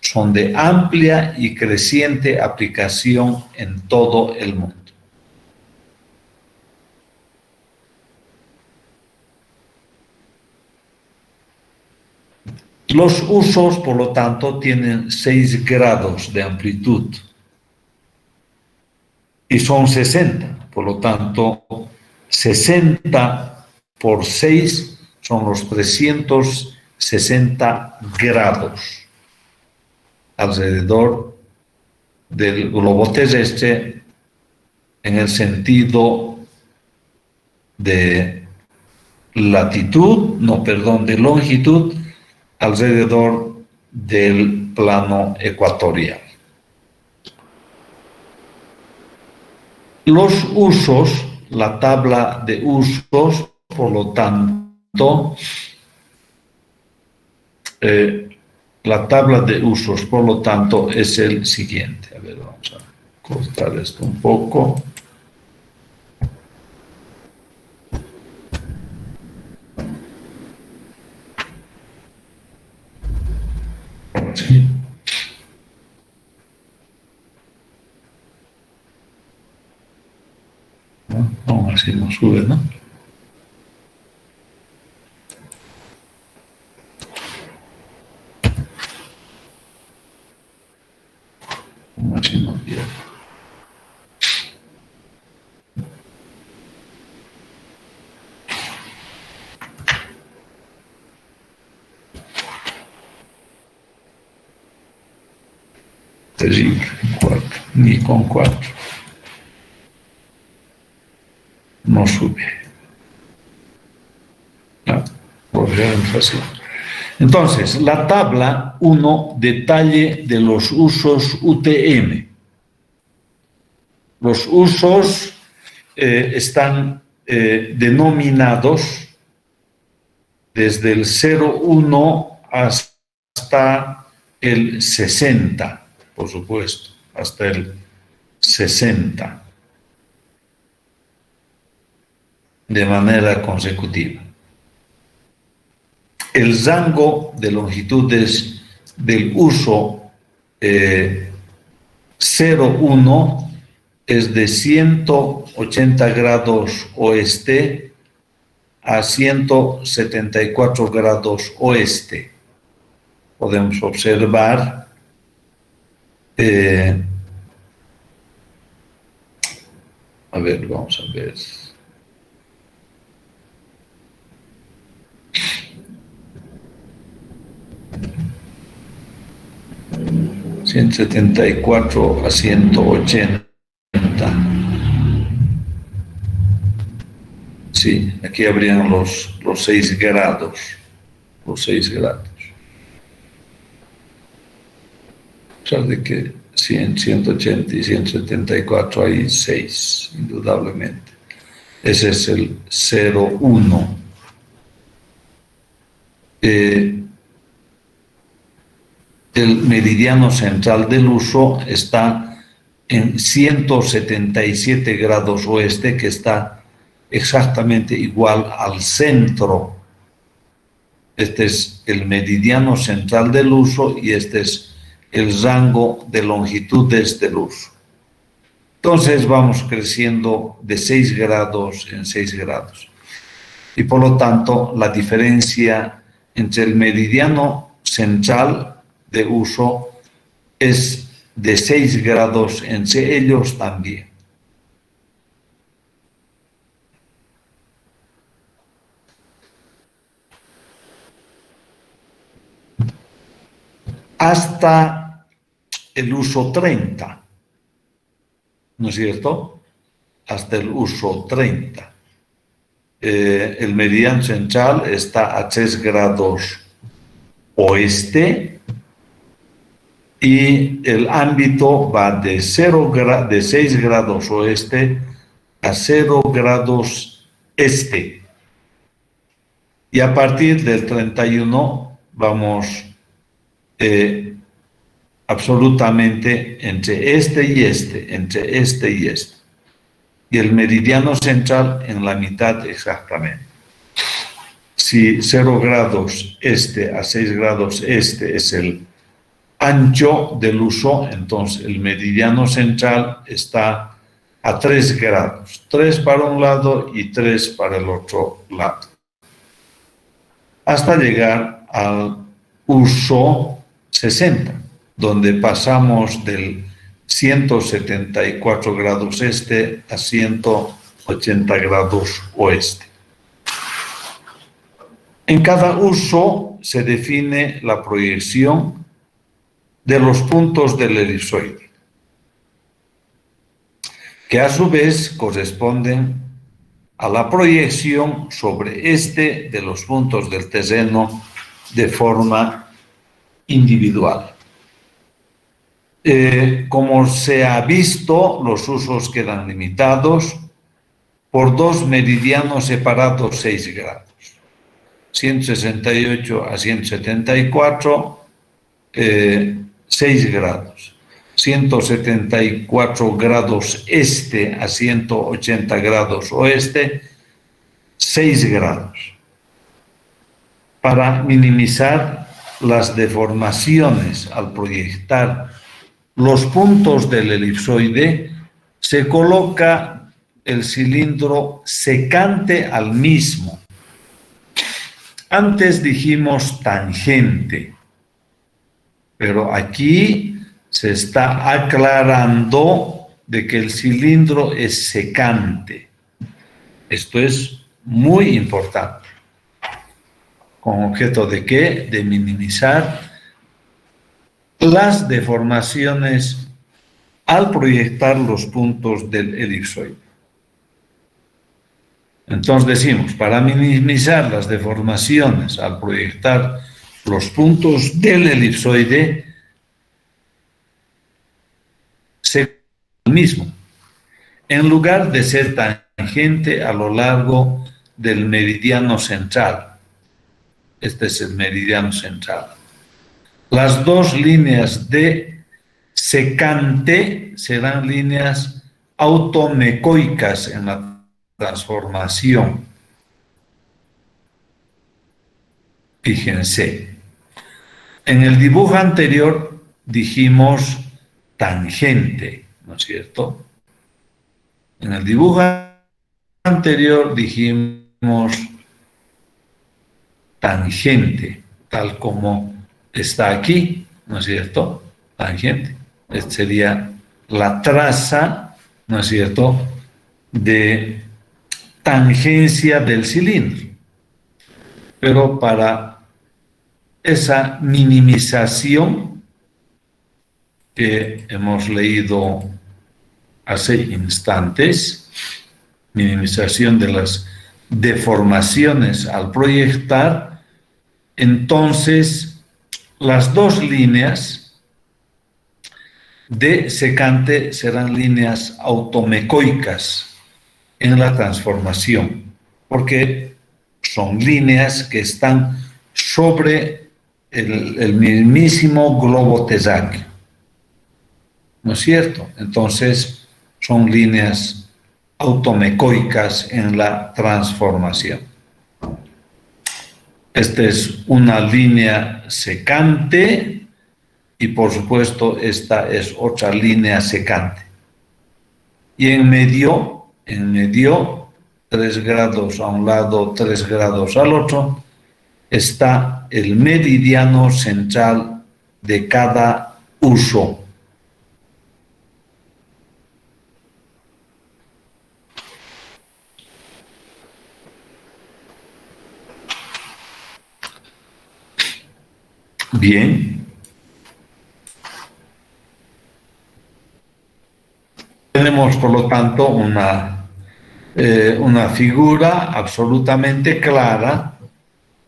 son de amplia y creciente aplicación en todo el mundo. Los usos, por lo tanto, tienen 6 grados de amplitud y son 60, por lo tanto, 60 por 6 son los 360 grados alrededor del globo terrestre en el sentido de de longitud, alrededor del plano ecuatorial. Los usos, la tabla de usos, por lo tanto, es el siguiente. A ver, vamos a cortar esto un poco. Sí. No, así no sube, ¿no? Así no pierde. Terrible, 4, ni con 4. No sube. Entonces, la tabla 1, detalle de los usos UTM. Los usos están denominados desde el 0,1 hasta el 60, por supuesto, hasta el 60, de manera consecutiva. El rango de longitudes del uso 0,1 es de 180 grados oeste a 174 grados oeste. Podemos observar a ver, vamos a ver. ...174 a 180. Sí, aquí habrían los 6 grados. Los 6 grados. O sea, de que 100, 180 y 174 hay 6, indudablemente. Ese es el 0,1. el meridiano central del uso está en 177 grados oeste, que está exactamente igual al centro. Este es el meridiano central del uso y este es el rango de longitudes del uso. Entonces vamos creciendo de 6 grados en 6 grados. Y por lo tanto, la diferencia entre el meridiano central de uso es de 6 grados entre ellos también. Hasta el uso 30, ¿no es cierto? Hasta el uso 30. El meridiano central está a 3 grados oeste y el ámbito va de 6 grados oeste a 0 grados este. Y a partir del 31 vamos absolutamente entre este y este, entre este y este. Y el meridiano central en la mitad exactamente. Si 0 grados este a 6 grados este es el ancho del uso, entonces el meridiano central está a 3 grados. 3 para un lado y 3 para el otro lado. Hasta llegar al uso 60, donde pasamos del 174 grados este a 180 grados oeste. En cada uso se define la proyección de los puntos del elipsoide, que a su vez corresponden a la proyección sobre este de los puntos del terreno de forma individual. Como se ha visto, los usos quedan limitados por dos meridianos separados 6 grados. 168 a 174, 6 grados. 174 grados este a 180 grados oeste, 6 grados. Para minimizar las deformaciones al proyectar los puntos del elipsoide, se coloca el cilindro secante al mismo. Antes dijimos tangente, pero aquí se está aclarando de que el cilindro es secante. Esto es muy importante. ¿Con objeto de qué? De minimizar las deformaciones al proyectar los puntos del elipsoide. Entonces decimos, para minimizar las deformaciones al proyectar los puntos del elipsoide, se el mismo, en lugar de ser tangente a lo largo del meridiano central. Este es el meridiano central. Las dos líneas de secante serán líneas automecoicas en la transformación. Fíjense, en el dibujo anterior dijimos tangente, ¿no es cierto? En el dibujo anterior dijimos tangente, tal como está aquí, ¿no es cierto? Tangente. Esta sería la traza, ¿no es cierto?, de tangencia del cilindro. Pero para esa minimización que hemos leído hace instantes, minimización de las deformaciones al proyectar, entonces las dos líneas de secante serán líneas automecoicas en la transformación, porque son líneas que están sobre el mismísimo globo terráqueo, ¿no es cierto? Entonces, son líneas automecoicas en la transformación. Esta es una línea secante y, por supuesto, esta es otra línea secante. Y en medio, 3 grados a un lado, 3 grados al otro, está el meridiano central de cada uso. Bien. Tenemos, por lo tanto, una figura absolutamente clara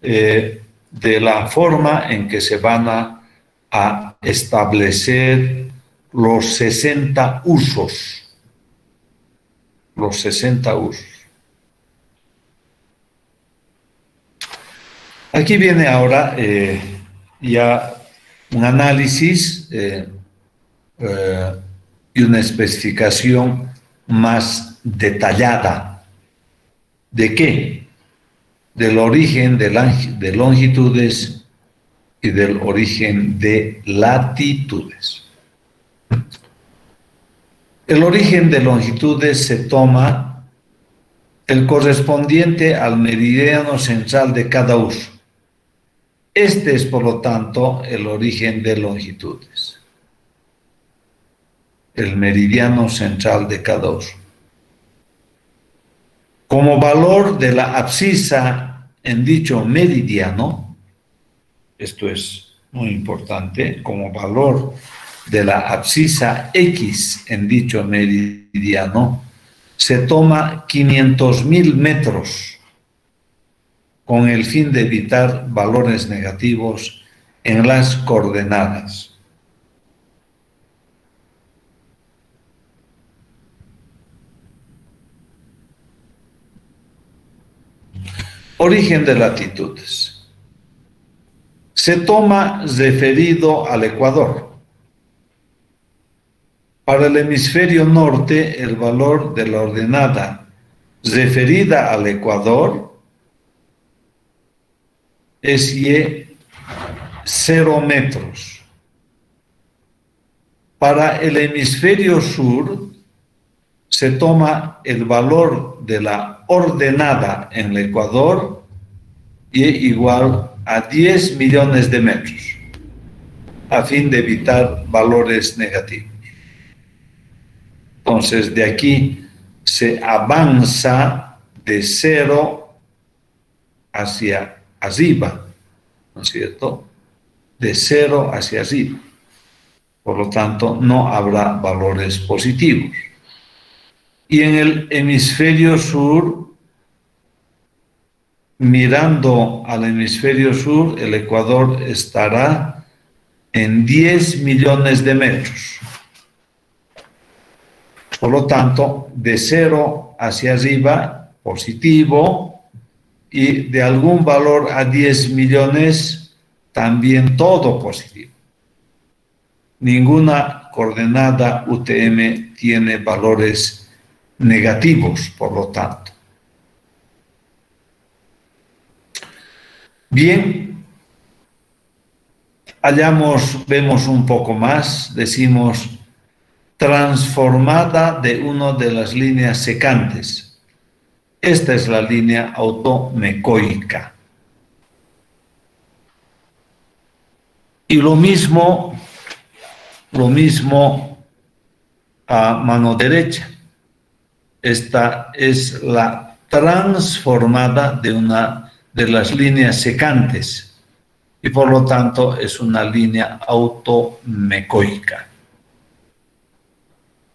de la forma en que se van a establecer los 60 usos. Los 60 usos. Aquí viene ahora ya un análisis y una especificación más detallada. ¿De qué? Del origen de longitudes y del origen de latitudes. El origen de longitudes se toma el correspondiente al meridiano central de cada uso. Este es, por lo tanto, el origen de longitudes. El meridiano central de cada uso. Como valor de la abscisa en dicho meridiano, esto es muy importante, como valor de la abscisa X en dicho meridiano, se toma 500.000 metros con el fin de evitar valores negativos en las coordenadas. Origen de latitudes. Se toma referido al Ecuador. Para el hemisferio norte, el valor de la ordenada referida al Ecuador es Y 0 metros. Para el hemisferio sur, se toma el valor de la ordenada en el Ecuador Y igual a 10 millones de metros, a fin de evitar valores negativos. Entonces, de aquí se avanza de 0 hacia arriba, ¿no es cierto? De 0 hacia arriba. Por lo tanto, no habrá valores positivos. Y en el hemisferio sur, mirando al hemisferio sur, el Ecuador estará en 10 millones de metros. Por lo tanto, de 0 hacia arriba, positivo, y de algún valor a 10 millones, también todo positivo. Ninguna coordenada UTM tiene valores negativos, por lo tanto. Bien, vemos un poco más, decimos transformada de una de las líneas secantes. Esta es la línea automecoica. Y lo mismo a mano derecha. Esta es la transformada de una de las líneas secantes y por lo tanto es una línea automecoica.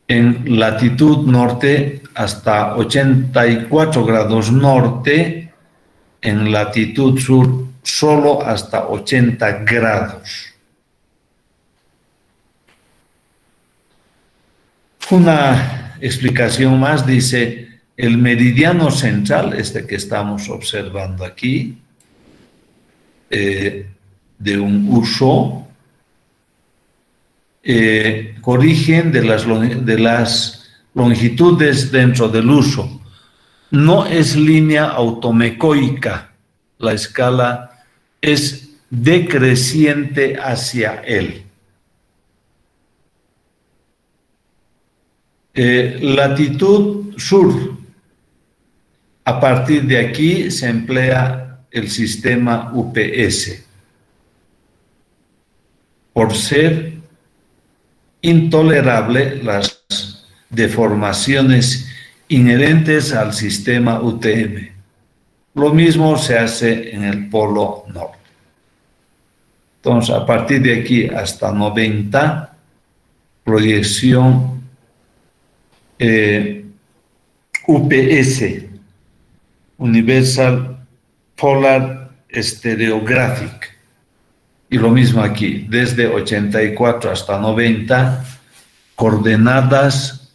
En latitud norte hasta 84 grados norte, en latitud sur solo hasta 80 grados. Una explicación más dice, el meridiano central, este que estamos observando aquí, de un uso, corrigen de las longitudes dentro del uso. No es línea automecoica, la escala es decreciente hacia él. Latitud sur. A partir de aquí se emplea el sistema UPS. Por ser intolerable las deformaciones inherentes al sistema UTM. Lo mismo se hace en el polo norte. Entonces, a partir de aquí hasta 90, proyección UPS, Universal Polar Stereographic. Y lo mismo aquí, desde 84 hasta 90, coordenadas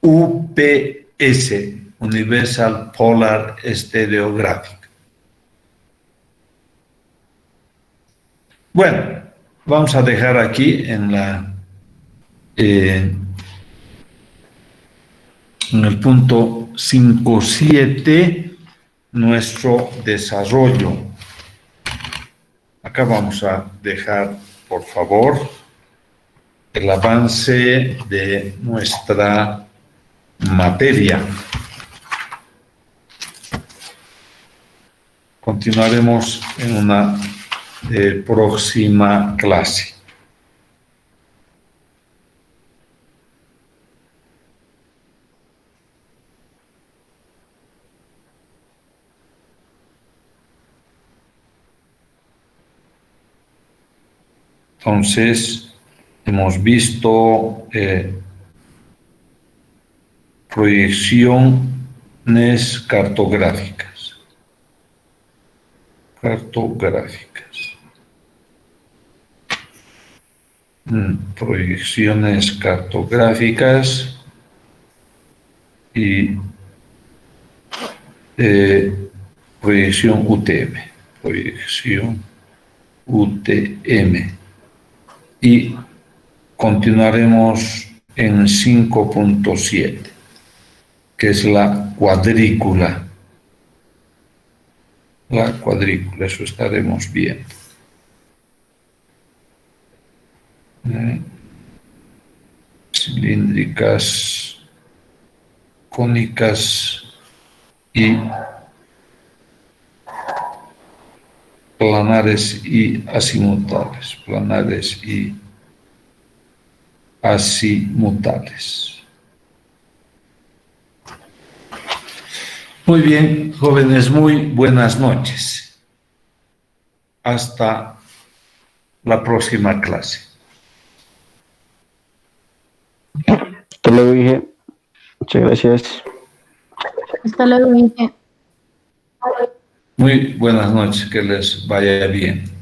UPS, Universal Polar Stereographic. Bueno, vamos a dejar aquí en el punto 5.7 nuestro desarrollo. Acá vamos a dejar, por favor, el avance de nuestra materia. Continuaremos en una próxima clase. Entonces, hemos visto proyecciones cartográficas. Proyecciones cartográficas y proyección UTM. Proyección UTM. Y continuaremos en 5.7, que es la cuadrícula. La cuadrícula, eso estaremos viendo. Cilíndricas, cónicas y planares y azimutales. Planares y azimutales. Muy bien, jóvenes, muy buenas noches. Hasta la próxima clase. Hasta luego, Inge. Muchas gracias. Hasta luego, Inge. Muy buenas noches, que les vaya bien.